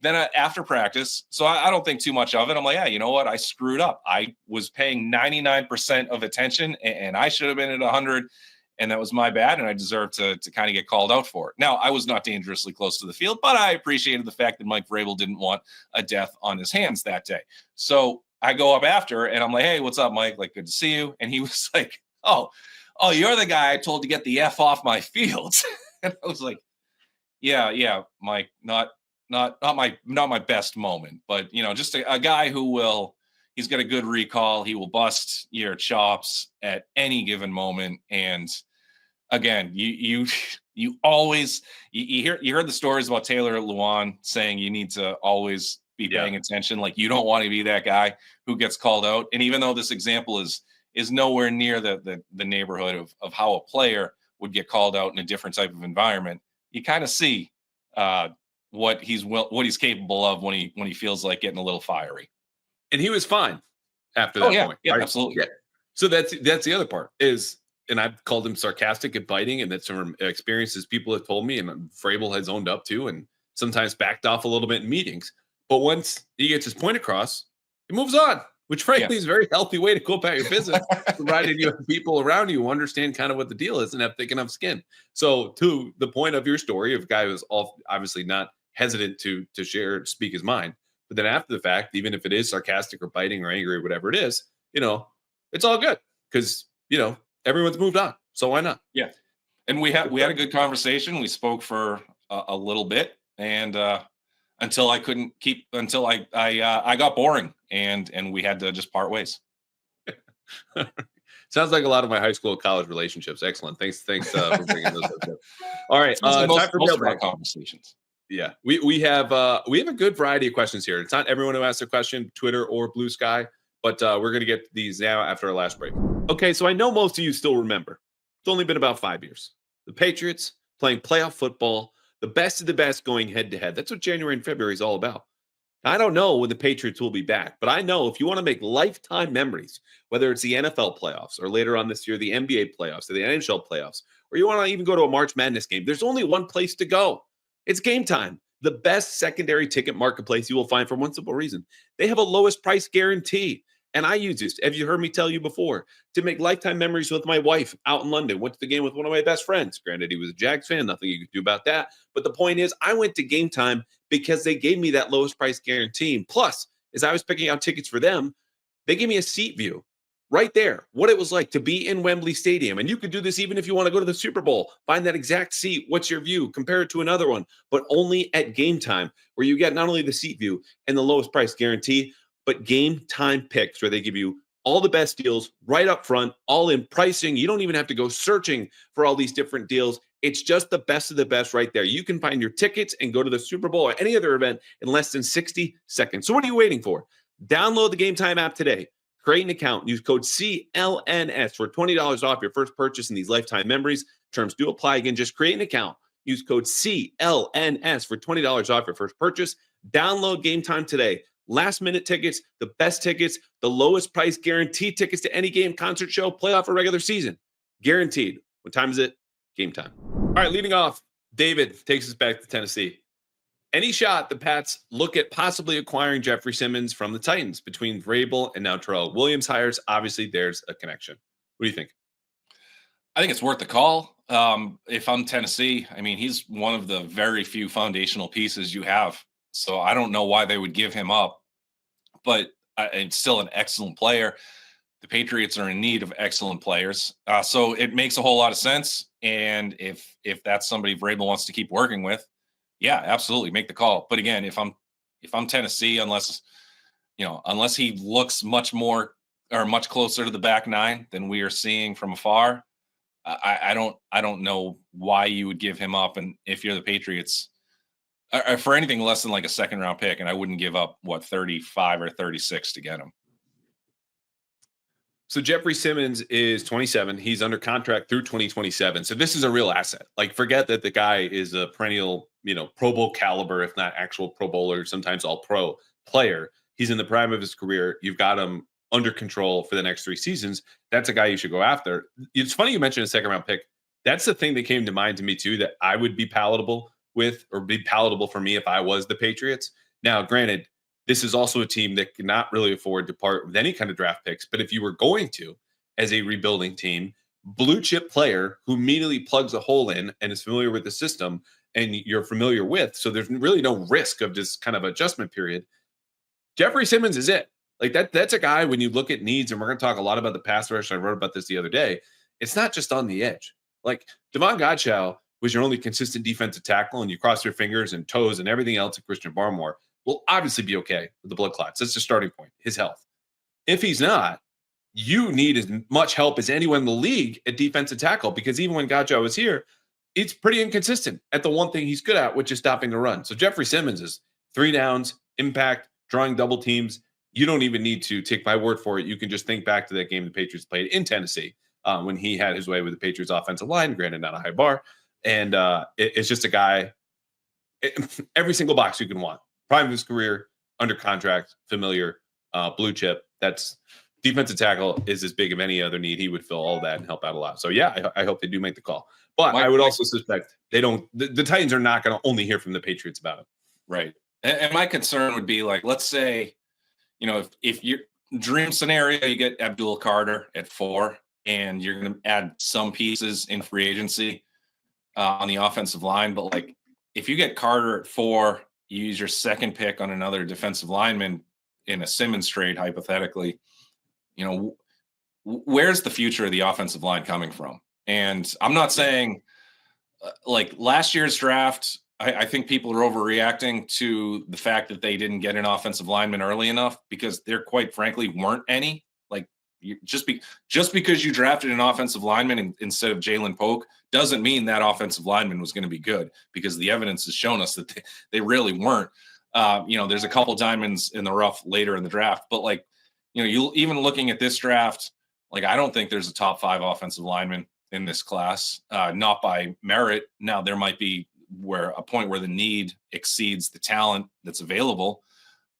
then after practice, so I don't think too much of it. I'm like, yeah, you know what? I screwed up. I was paying 99% of attention, and I should have been at 100. And that was my bad, and I deserved to kind of get called out for it. Now, I was not dangerously close to the field, but I appreciated the fact that Mike Vrabel didn't want a death on his hands that day. So I go up after, and I'm like, hey, what's up, Mike? Like, good to see you. And he was like, oh, you're the guy I told to get the F off my field. And I was like, yeah, Mike, not my best moment, but just a guy who he's got a good recall. He will bust your chops at any given moment. And again, you always heard the stories about Taylor Lewan saying you need to always be paying attention. Like, you don't want to be that guy who gets called out. And even though this example is nowhere near the neighborhood of how a player would get called out in a different type of environment, you kind of see what he's capable of when he feels like getting a little fiery. And he was fine after Oh that yeah, point. yeah, Right? absolutely. Yeah. So that's the other part is, and I've called him sarcastic and biting, and that's from experiences people have told me, and Vrabel has owned up to, and sometimes backed off a little bit in meetings. But once he gets his point across, he moves on, which frankly is a very healthy way to go about your business, provided you have people around you who understand kind of what the deal is and have thick enough skin. So to the point of your story of a guy who's obviously not hesitant to share, speak his mind, but then after the fact, even if it is sarcastic or biting or angry or whatever it is, it's all good because, everyone's moved on. So why not? Yeah. And we had a good conversation. We spoke for a little bit, and until I got boring, and we had to just part ways. Sounds like a lot of my high school, college relationships. Excellent. Thanks for bringing those up. All right, time for most of our mailbag conversations. Yeah, we have a good variety of questions here. It's not everyone who asks a question, Twitter or Blue Sky, but we're going to get these now after our last break. Okay, so I know most of you still remember. It's only been about 5 years. The Patriots playing playoff football, the best of the best going head to head. That's what January and February is all about. I don't know when the Patriots will be back, but I know if you want to make lifetime memories, whether it's the NFL playoffs or later on this year, the NBA playoffs or the NHL playoffs, or you want to even go to a March Madness game, there's only one place to go. It's Gametime, the best secondary ticket marketplace you will find for one simple reason. They have a lowest price guarantee. And I use this, have you heard me tell you before, to make lifetime memories with my wife out in London. Went to the game with one of my best friends. Granted, he was a Jags fan, nothing you could do about that. But the point is, I went to Gametime because they gave me that lowest price guarantee. Plus, as I was picking out tickets for them, they gave me a seat view right there, what it was like to be in Wembley Stadium. And you could do this even if you want to go to the Super Bowl. Find that exact seat. What's your view? Compare it to another one, but only at Gametime, where you get not only the seat view and the lowest price guarantee, but Gametime picks, where they give you all the best deals right up front, all in pricing. You don't even have to go searching for all these different deals. It's just the best of the best right there. You can find your tickets and go to the Super Bowl or any other event in less than 60 seconds. So what are you waiting for? Download the Gametime app today. Create an account. Use code CLNS for $20 off your first purchase in these lifetime memories. Terms do apply. Again, just create an account. Use code CLNS for $20 off your first purchase. Download Gametime today. Last minute tickets, the best tickets, the lowest price guaranteed tickets to any game, concert, show, playoff, or regular season. Guaranteed. What time is it? Gametime. All right, leading off, David takes us back to Tennessee. Any shot the Pats look at possibly acquiring Jeffrey Simmons from the Titans between Vrabel and now Terrell Williams hires? Obviously, there's a connection. What do you think? I think it's worth the call. If I'm Tennessee, I mean, he's one of the very few foundational pieces you have. So I don't know why they would give him up, but it's still an excellent player. The Patriots are in need of excellent players. So it makes a whole lot of sense. And if that's somebody Vrabel wants to keep working with, yeah, absolutely make the call. But again, if I'm Tennessee, unless he looks much more or much closer to the back nine than we are seeing from afar, I don't know why you would give him up. And if you're the Patriots, for anything less than like a second round pick, and I wouldn't give up 35 or 36 to get him. So Jeffrey Simmons is 27. He's under contract through 2027. So this is a real asset. Like, forget that the guy is a perennial, Pro Bowl caliber, if not actual Pro Bowler, sometimes all pro player. He's in the prime of his career. You've got him under control for the next 3 seasons. That's a guy you should go after. It's funny you mentioned a second round pick. That's the thing that came to mind to me too, that I would be palatable with, or be palatable for me if I was the Patriots. Now, granted, this is also a team that cannot really afford to part with any kind of draft picks. But if you were going to, as a rebuilding team, blue chip player who immediately plugs a hole in and is familiar with the system and you're familiar with, so there's really no risk of this kind of adjustment period. Jeffrey Simmons is it. Like that's a guy, when you look at needs, and we're going to talk a lot about the pass rush. I wrote about this the other day. It's not just on the edge. Like Devon Godchaux was your only consistent defensive tackle, and you cross your fingers and toes and everything else at Christian Barmore will obviously be okay with the blood clots. That's the starting point, his health. If he's not, you need as much help as anyone in the league at defensive tackle, because even when Godchaux was here, it's pretty inconsistent at the one thing he's good at, which is stopping the run. So Jeffrey Simmons is 3 downs, impact, drawing double teams. You don't even need to take my word for it. You can just think back to that game the Patriots played in Tennessee when he had his way with the Patriots offensive line, granted not a high bar. And it's just a guy every single box you can want. Prime of his career, under contract, familiar, blue chip. That's defensive tackle is as big of any other need. He would fill all that and help out a lot. So yeah, I hope they do make the call. But I would also suspect they don't. The Titans are not going to only hear from the Patriots about it. Right. And my concern would be like, let's say, if your dream scenario, you get Abdul Carter at 4, and you're going to add some pieces in free agency on the offensive line. But like, if you get Carter at 4, you use your second pick on another defensive lineman in a Simmons trade, hypothetically, where's the future of the offensive line coming from? And I'm not saying like last year's draft, I think people are overreacting to the fact that they didn't get an offensive lineman early enough, because there quite frankly weren't any. Like, just because you drafted an offensive lineman instead of Jalen Polk doesn't mean that offensive lineman was going to be good, because the evidence has shown us that they really weren't. There's a couple diamonds in the rough later in the draft, but like, you even looking at this draft, like, I don't think there's a top 5 offensive lineman in this class, not by merit. Now there might be a point where the need exceeds the talent that's available,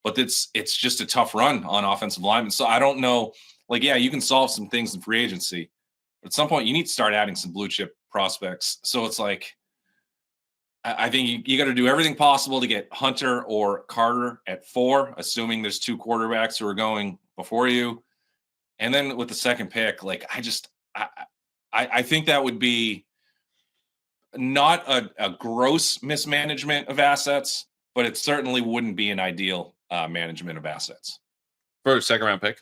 but it's just a tough run on offensive linemen. So I don't know, like, yeah, you can solve some things in free agency, but at some point you need to start adding some blue chip prospects. So it's like, I think you got to do everything possible to get Hunter or Carter at 4, assuming there's 2 quarterbacks who are going before you. And then with the second pick, like, I think that would be not a gross mismanagement of assets, but it certainly wouldn't be an ideal management of assets. For a second round pick?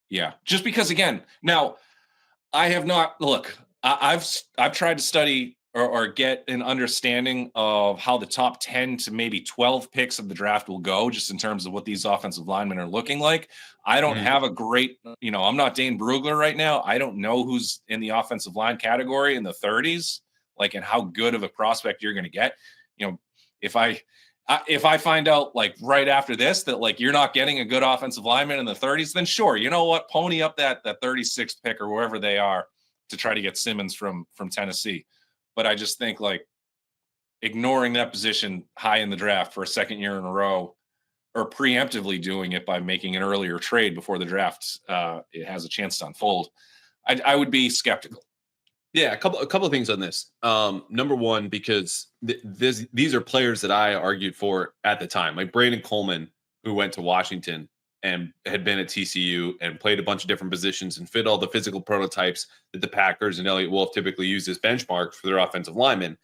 Yeah. Just because, again, now I have not, look, I've tried to study or get an understanding of how the top 10 to maybe 12 picks of the draft will go, just in terms of what these offensive linemen are looking like. I don't have a great, I'm not Dane Brugler right now. I don't know who's in the offensive line category in the 30s, like, and how good of a prospect you're going to get. If I find out like right after this that like you're not getting a good offensive lineman in the 30s, then sure, you know what, pony up that 36th pick or wherever they are to try to get Simmons from Tennessee. But I just think like ignoring that position high in the draft for a second year in a row, or preemptively doing it by making an earlier trade before the draft it has a chance to unfold, I would be skeptical. Yeah, a couple of things on this. Number one, because these are players that I argued for at the time, like Brandon Coleman, who went to Washington and had been at TCU and played a bunch of different positions and fit all the physical prototypes that the Packers and Elliott Wolf typically use as benchmarks for their offensive linemen,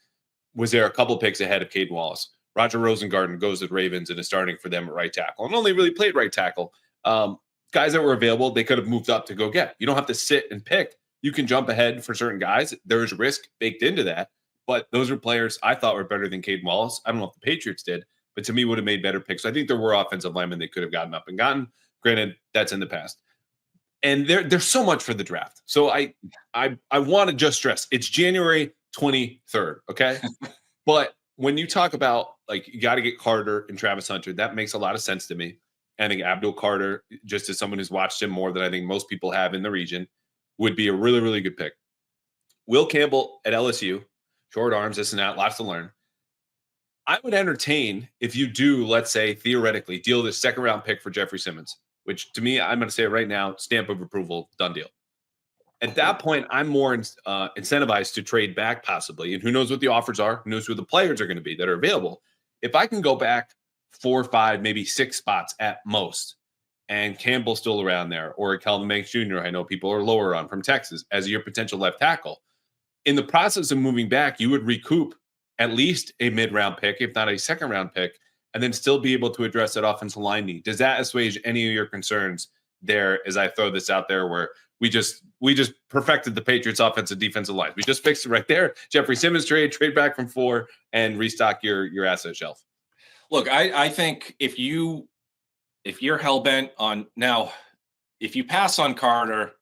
was there a couple picks ahead of Caden Wallace. Roger Rosengarten goes to the Ravens and is starting for them at right tackle, and only really played right tackle. Guys that were available, they could have moved up to go get. You don't have to sit and pick. You can jump ahead for certain guys. There's risk baked into that, but those are players I thought were better than Caden Wallace. I don't know if the Patriots did, but to me would have made better picks. I think there were offensive linemen they could have gotten up and gotten. Granted, that's in the past. And there's so much for the draft. So I want to just stress it's January 23rd, okay? But when you talk about like you got to get Carter and Travis Hunter, that makes a lot of sense to me. I think Abdul Carter, just as someone who's watched him more than I think most people have in the region, would be a really, really good pick. Will Campbell at LSU, short arms, this and that, lots to learn. I would entertain if you do, let's say, theoretically, deal this second round pick for Jeffrey Simmons, which to me, I'm going to say right now, stamp of approval, done deal. At that point, I'm more incentivized to trade back possibly. And who knows what the offers are, who knows who the players are going to be that are available. If I can go back 4, 5, maybe 6 spots at most, and Campbell's still around there, or Kelvin Banks Jr., I know people are lower on from Texas, as your potential left tackle. In the process of moving back, you would recoup at least a mid-round pick, if not a second-round pick, and then still be able to address that offensive line need. Does that assuage any of your concerns there as I throw this out there where we just perfected the Patriots offensive defensive line? We just fixed it right there. Jeffrey Simmons trade back from 4, and restock your asset shelf. Look, I think if you're hell-bent on now, if you pass on Carter,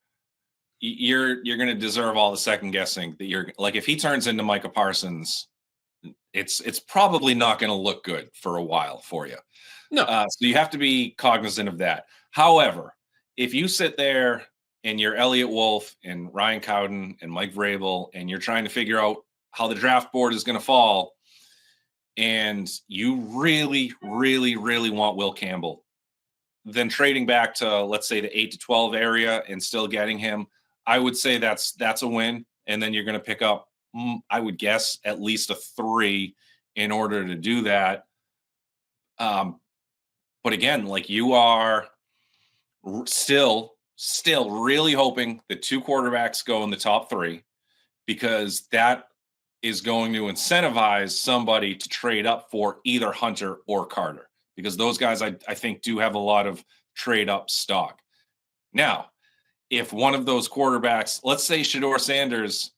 you're going to deserve all the second guessing that you're like, if he turns into Micah Parsons, it's probably not going to look good for a while for you. No. So you have to be cognizant of that. However, if you sit there and you're Elliott Wolf and Ryan Cowden and Mike Vrabel, and you're trying to figure out how the draft board is going to fall, and you really, really, really want Will Campbell, then trading back to, let's say, the 8 to 12 area and still getting him, I would say that's a win. And then you're going to pick up, I would guess, at least a 3 in order to do that. But again, like, you are still really hoping that 2 quarterbacks go in the top 3, because that is going to incentivize somebody to trade up for either Hunter or Carter, because those guys, I think, do have a lot of trade up stock. Now, if one of those quarterbacks, let's say Shedeur Sanders,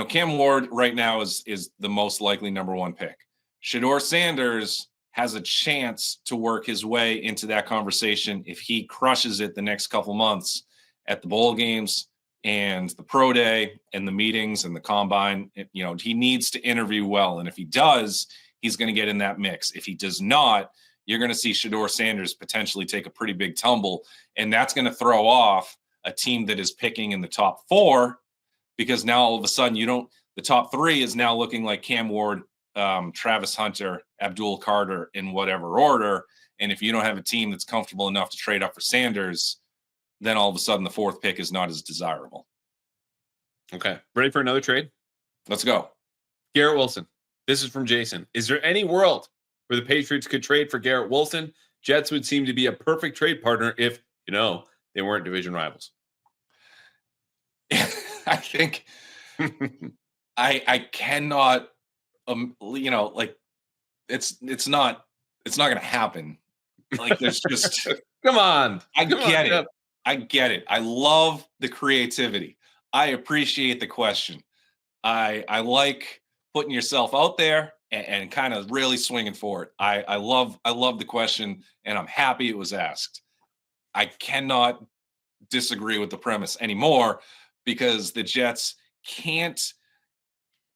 Cam Ward right now is the most likely number 1 pick. Shedeur Sanders has a chance to work his way into that conversation if he crushes it the next couple months at the bowl games and the pro day and the meetings and the combine. He needs to interview well. And if he does, he's going to get in that mix. If he does not, you're going to see Shedeur Sanders potentially take a pretty big tumble. And that's going to throw off a team that is picking in the top 4, because now all of a sudden the top 3 is now looking like Cam Ward, Travis Hunter, Abdul Carter, in whatever order. And if you don't have a team that's comfortable enough to trade up for Sanders, then all of a sudden the 4th pick is not as desirable. Okay. Ready for another trade? Let's go. Garrett Wilson. This is from Jason. Is there any world where the Patriots could trade for Garrett Wilson? Jets would seem to be a perfect trade partner if, they weren't division rivals. I think I cannot, it's not going to happen. Like, there's just, come on. I get it. I love the creativity. I appreciate the question. I like putting yourself out there and kind of really swinging for it. I love the question, and I'm happy it was asked. I cannot disagree with the premise anymore, because the Jets can't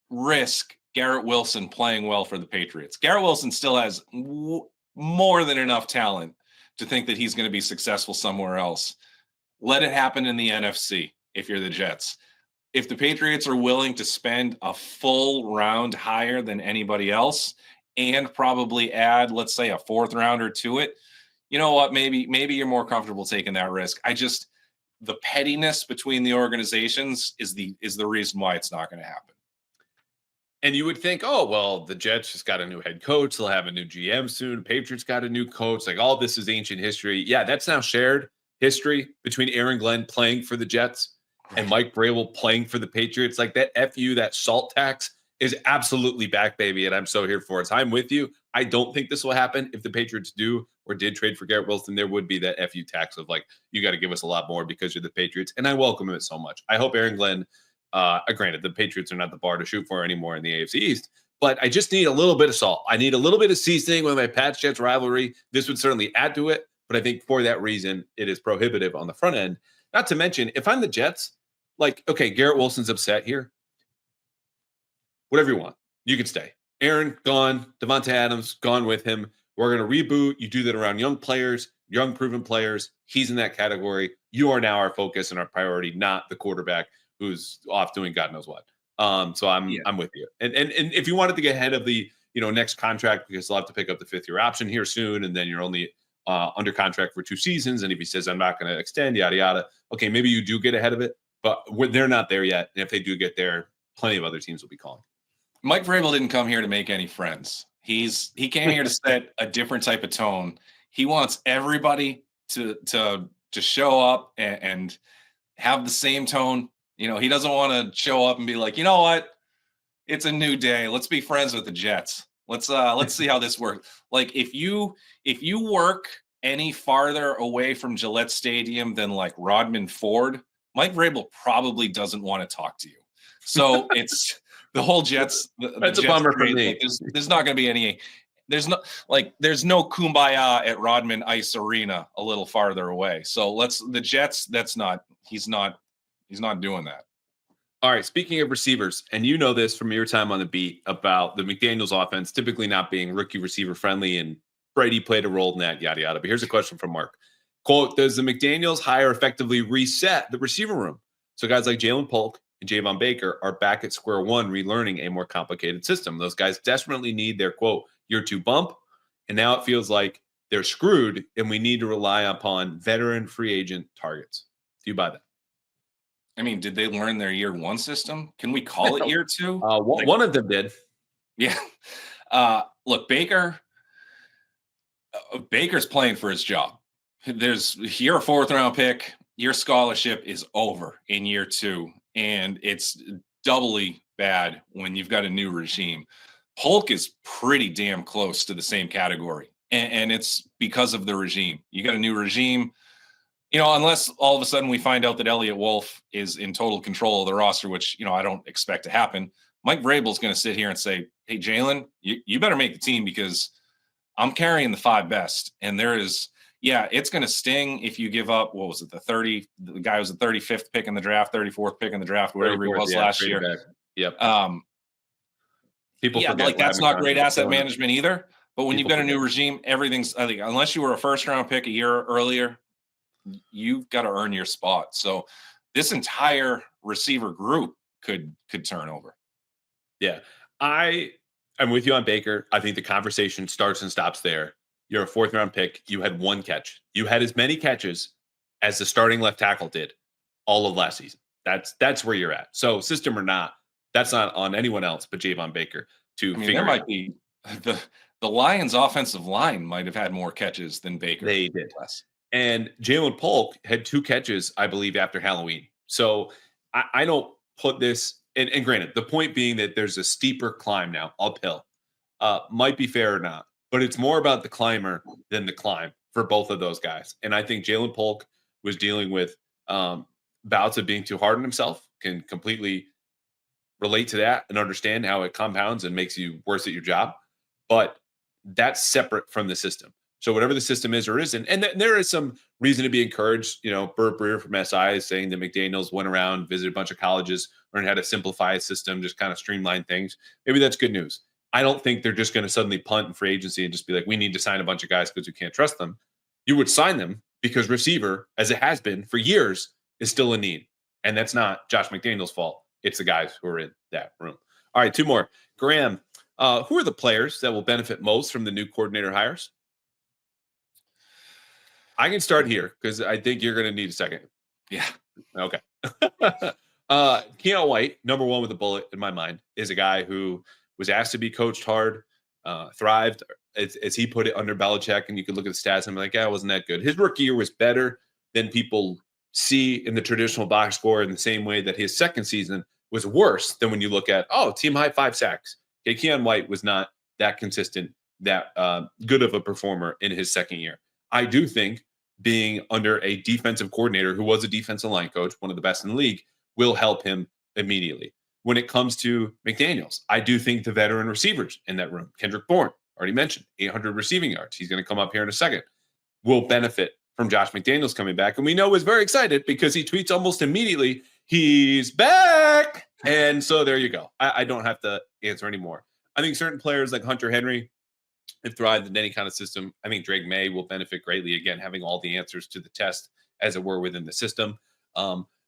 risk Garrett Wilson playing well for the Patriots. Garrett Wilson still has more than enough talent to think that he's going to be successful somewhere else. Let it happen in the NFC if you're the Jets. If the Patriots are willing to spend a full round higher than anybody else and probably add, let's say, a 4th rounder to it, you know what? Maybe you're more comfortable taking that risk. The pettiness between the organizations is the reason why it's not going to happen. And you would think, oh, well, the Jets just got a new head coach. They'll have a new GM soon. Patriots got a new coach. Like, all this is ancient history. Yeah, that's now shared history between Aaron Glenn playing for the Jets and Mike Vrabel playing for the Patriots. Like, that FU, that salt tax is absolutely back, baby. And I'm so here for it. So I'm with you. I don't think this will happen. If the Patriots do or did trade for Garrett Wilson, there would be that FU tax of, like, you got to give us a lot more because you're the Patriots. And I welcome it so much. I hope Aaron Glenn, granted, the Patriots are not the bar to shoot for anymore in the AFC East, but I just need a little bit of salt. I need a little bit of seasoning with my Pats-Jets rivalry. This would certainly add to it, but I think for that reason, it is prohibitive on the front end. Not to mention, if I'm the Jets, like, okay, Garrett Wilson's upset here. Whatever you want, you can stay. Aaron, gone. Devontae Adams, gone with him. We're going to reboot. You do that around young players, young proven players. He's in that category. You are now our focus and our priority, not the quarterback who's off doing God knows what. So I'm with you. And if you wanted to get ahead of the next contract, because they'll have to pick up the 5th-year option here soon, and then you're only under contract for 2 seasons. And if he says I'm not going to extend, yada yada, okay, maybe you do get ahead of it, but they're not there yet. And if they do get there, plenty of other teams will be calling. Mike Vrabel didn't come here to make any friends. He came here to set a different type of tone. He wants everybody to show up and have the same tone. He doesn't want to show up and be like, you know what? It's a new day. Let's be friends with the Jets. Let's see how this works. Like, if you work any farther away from Gillette Stadium than like Rodman Ford, Mike Vrabel probably doesn't want to talk to you. So it's the whole Jets. That's a bummer for me. Like, there's not going to be any. There's no kumbaya at Rodman Ice Arena a little farther away. So the Jets. He's not doing that. All right. Speaking of receivers, and you know this from your time on the beat about the McDaniels offense typically not being rookie receiver friendly, and Brady played a role in that, yada yada. But here's a question from Mark. Quote, does the McDaniels hire effectively reset the receiver room? So guys like Jalen Polk and Javon Baker are back at square one, relearning a more complicated system. Those guys desperately need their, quote, year 2 bump. And now it feels like they're screwed and we need to rely upon veteran free agent targets. Do you buy that? I mean, did they learn their year 1 system? Can we call it year 2? One of them did. Yeah. Look, Baker's playing for his job. You're a 4th round pick. Your scholarship is over in year 2, and it's doubly bad when you've got a new regime. Polk is pretty damn close to the same category, and it's because of the regime. You got a new regime. Unless all of a sudden we find out that Elliott Wolf is in total control of the roster, which, I don't expect to happen. Mike Vrabel's going to sit here and say, hey, Jalen, you better make the team because I'm carrying the 5 best. And it's going to sting if you give up, what was it, the guy was the 35th pick in the draft, 34th pick in the draft, whatever he was last year. Back. Yep. People forget that's not great asset management either. But when you've got a new regime, everything's, I think, unless you were a 1st round pick a year earlier, you've got to earn your spot. So this entire receiver group could turn over. Yeah. I'm with you on Baker. I think the conversation starts and stops there. You're a 4th round pick. You had 1 catch. You had as many catches as the starting left tackle did all of last season. That's where you're at. So system or not, that's not on anyone else but Javon Baker to figure there out. Might be the Lions offensive line might have had more catches than Baker. They did less. And Jalen Polk had 2 catches, I believe, after Halloween. So I don't put this, and granted, the point being that there's a steeper climb now, uphill. Might be fair or not, but it's more about the climber than the climb for both of those guys. And I think Jalen Polk was dealing with bouts of being too hard on himself, can completely relate to that and understand how it compounds and makes you worse at your job. But that's separate from the system. So whatever the system is or isn't, and there is some reason to be encouraged. Burt Breer from SI is saying that McDaniels went around, visited a bunch of colleges, learned how to simplify a system, just kind of streamline things. Maybe that's good news. I don't think they're just going to suddenly punt in free agency and just be like, we need to sign a bunch of guys because we can't trust them. You would sign them because receiver, as it has been for years, is still a need. And that's not Josh McDaniels' fault. It's the guys who are in that room. All right, 2 more. Graham, who are the players that will benefit most from the new coordinator hires? I can start here because I think you're going to need a second. Yeah. Okay. Keon White, number 1 with a bullet in my mind, is a guy who was asked to be coached hard, thrived, as he put it, under Belichick. And you could look at the stats and be like, yeah, it wasn't that good. His rookie year was better than people see in the traditional box score, in the same way that his second season was worse than when you look at, team high 5 sacks. Okay, Keon White was not that consistent, that good of a performer in his second year. I do think being under a defensive coordinator who was a defensive line coach, one of the best in the league, will help him immediately. When it comes to McDaniels, I do think the veteran receivers in that room, Kendrick Bourne, already mentioned, 800 receiving yards. He's going to come up here in a second, will benefit from Josh McDaniels coming back. And we know is very excited because he tweets almost immediately, he's back. And so there you go. I don't have to answer anymore. I think certain players like Hunter Henry have thrived in any kind of system. I think Drake May will benefit greatly, again, having all the answers to the test, as it were, within the system.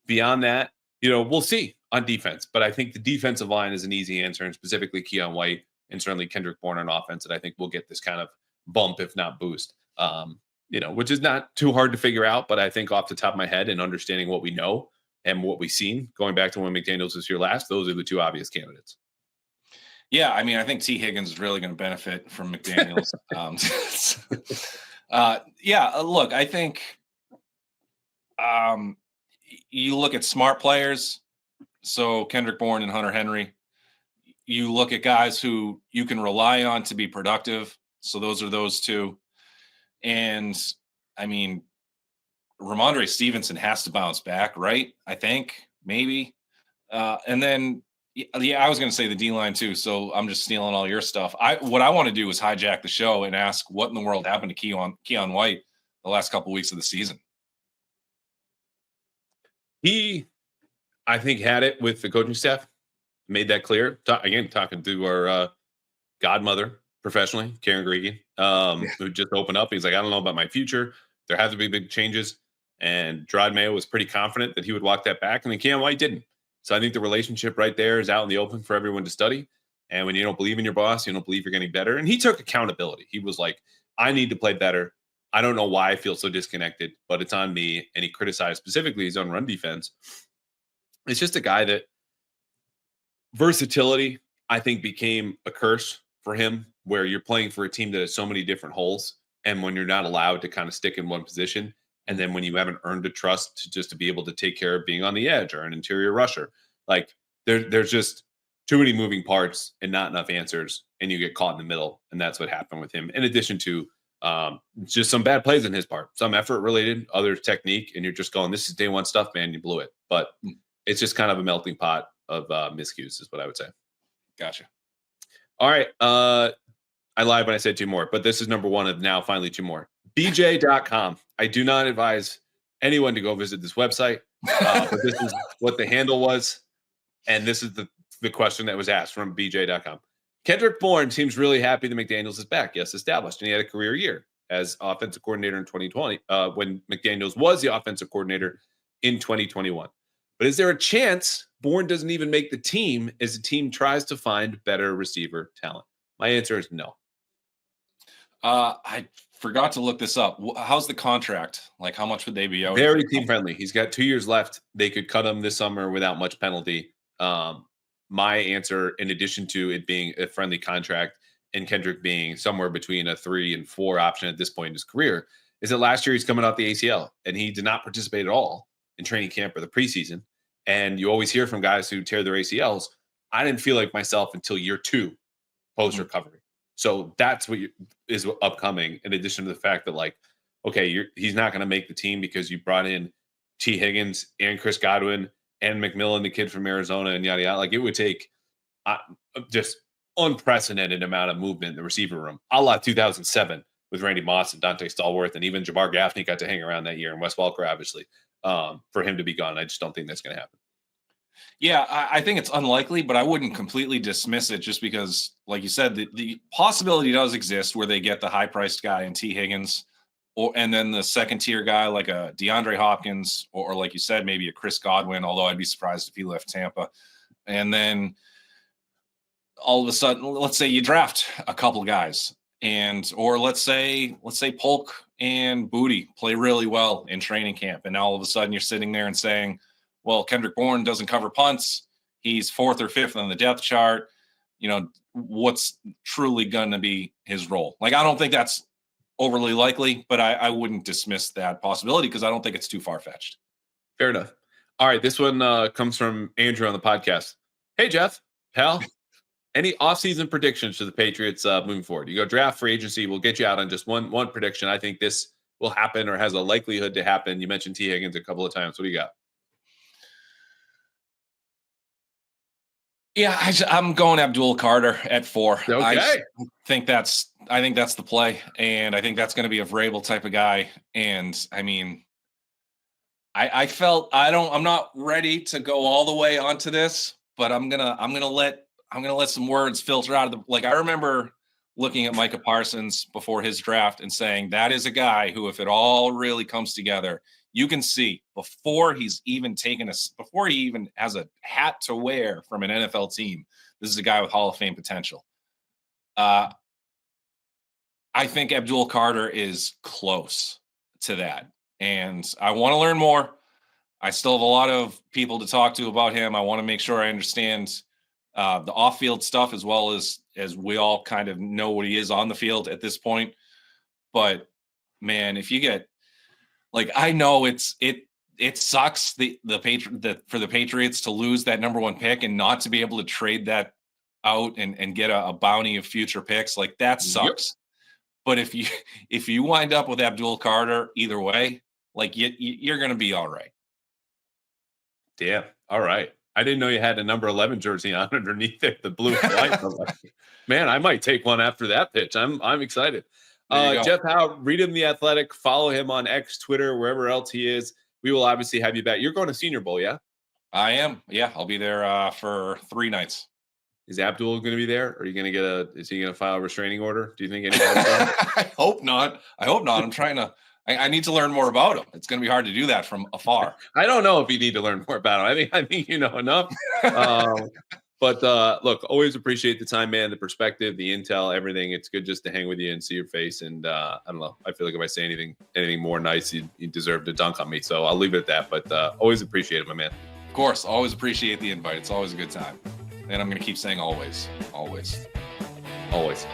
Beyond that, we'll see on defense. But I think the defensive line is an easy answer, and specifically Keon White and certainly Kendrick Bourne on offense, that I think will get this kind of bump, if not boost, which is not too hard to figure out. But I think off the top of my head and understanding what we know and what we've seen going back to when McDaniels was here last, those are the 2 obvious candidates. Yeah, I mean, I think T. Higgins is really going to benefit from McDaniels. Look, I think you look at smart players, so Kendrick Bourne and Hunter Henry. You look at guys who you can rely on to be productive, so those are those 2. And, I mean, Ramondre Stevenson has to bounce back, right? I think, maybe. And then, I was going to say the D-line too, so I'm just stealing all your stuff. What I want to do is hijack the show and ask what in the world happened to Keon White the last couple of weeks of the season. He, I think, had it with the coaching staff, made that clear. Again, talking to our godmother professionally, Karen Gregan, who just opened up. He's like, I don't know about my future. There have to be big changes. And Gerard Mayo was pretty confident that he would walk that back, and then Keon White didn't. So I think the relationship right there is out in the open for everyone to study. And when you don't believe in your boss, you don't believe you're getting better. And he took accountability. He was like, I need to play better. I don't know why I feel so disconnected, but it's on me. And he criticized specifically his own run defense. It's just a guy that versatility, I think, became a curse for him, where you're playing for a team that has so many different holes. And when you're not allowed to kind of stick in one position, and then when you haven't earned a trust to be able to take care of being on the edge or an interior rusher, like there's just too many moving parts and not enough answers, and you get caught in the middle. And that's what happened with him. In addition to just some bad plays in his part, some effort related, others technique, and you're just going, this is day one stuff, man. You blew it. But it's just kind of a melting pot of miscues, is what I would say. Gotcha. All right. I lied when I said two more, but this is number one of now finally two more. BJ.com. I do not advise anyone to go visit this website, but this is what the handle was. And this is the question that was asked from BJ.com. Kendrick Bourne seems really happy that McDaniels is back. Yes, established. And he had a career year as offensive coordinator in 2020 when McDaniels was the offensive coordinator in 2021. But is there a chance Bourne doesn't even make the team as the team tries to find better receiver talent? My answer is no. I forgot to look this up. How's the contract? Like, how much would they be out? Very team friendly. He's got 2 years left. They could cut him this summer without much penalty. My answer, in addition to it being a friendly contract and Kendrick being somewhere between a 3 and 4 option at this point in his career, is that last year he's coming off the ACL and he did not participate at all in training camp or the preseason. And you always hear from guys who tear their ACLs. I didn't feel like myself until year 2 post recovery. So that's what is upcoming, in addition to the fact that, like, okay, he's not going to make the team because you brought in T. Higgins and Chris Godwin and McMillan, the kid from Arizona, and yada, yada. Like, it would take just unprecedented amount of movement in the receiver room, a la 2007 with Randy Moss and Dante Stallworth, and even Jabbar Gaffney got to hang around that year, and Wes Welker, obviously, for him to be gone. I just don't think that's going to happen. Yeah, I think it's unlikely, but I wouldn't completely dismiss it just because, like you said, the possibility does exist where they get the high-priced guy in T. Higgins, and then the second-tier guy like a DeAndre Hopkins, or like you said, maybe a Chris Godwin, although I'd be surprised if he left Tampa. And then all of a sudden, let's say you draft a couple guys, or let's say Polk and Booty play really well in training camp, and now all of a sudden you're sitting there and saying, well, Kendrick Bourne doesn't cover punts. He's 4th or 5th on the depth chart. You know, what's truly going to be his role? Like, I don't think that's overly likely, but I wouldn't dismiss that possibility because I don't think it's too far-fetched. Fair enough. All right, this one comes from Andrew on the podcast. Hey, Jeff, pal, any offseason predictions for the Patriots moving forward? You go draft, free agency. We'll get you out on just one prediction. I think this will happen or has a likelihood to happen. You mentioned T. Higgins a couple of times. What do you got? Yeah, I'm going Abdul Carter at 4. Okay. I think that's the play, and I think that's going to be a Vrabel type of guy. And I mean, I'm not ready to go all the way onto this, but I'm gonna let some words filter out of the. Like, I remember looking at Micah Parsons before his draft and saying that is a guy who, if it all really comes together, you can see before he even has a hat to wear from an NFL team, this is a guy with Hall of Fame potential. I think Abdul Carter is close to that, and I want to learn more. I still have a lot of people to talk to about him. I want to make sure I understand the off-field stuff as well as we all kind of know what he is on the field at this point. But man, if you get, like, I know it sucks for the Patriots to lose that number 1 pick and not to be able to trade that out and get a bounty of future picks. Like, that sucks. Yep. But if you wind up with Abdul Carter either way, like, you're going to be all right. Yeah. All right. I didn't know you had a number 11 jersey on underneath it, the blue flight. Man, I might take one after that pitch. I'm excited. Jeff Howe, read him The Athletic. Follow him on X, Twitter, wherever else he is. We will obviously have you back. You're going to Senior Bowl, yeah? I am. Yeah, I'll be there for 3 nights. Is Abdul going to be there? Or are you going to is he going to file a restraining order? Do you think anybody's I hope not. I'm trying to. I need to learn more about him. It's going to be hard to do that from afar. I don't know if you need to learn more about him. I think you know enough. But look, always appreciate the time, man, the perspective, the intel, everything. It's good just to hang with you and see your face. And I don't know. I feel like if I say anything more nice, you deserve to dunk on me. So I'll leave it at that. But always appreciate it, my man. Of course, always appreciate the invite. It's always a good time. And I'm going to keep saying always, always, always.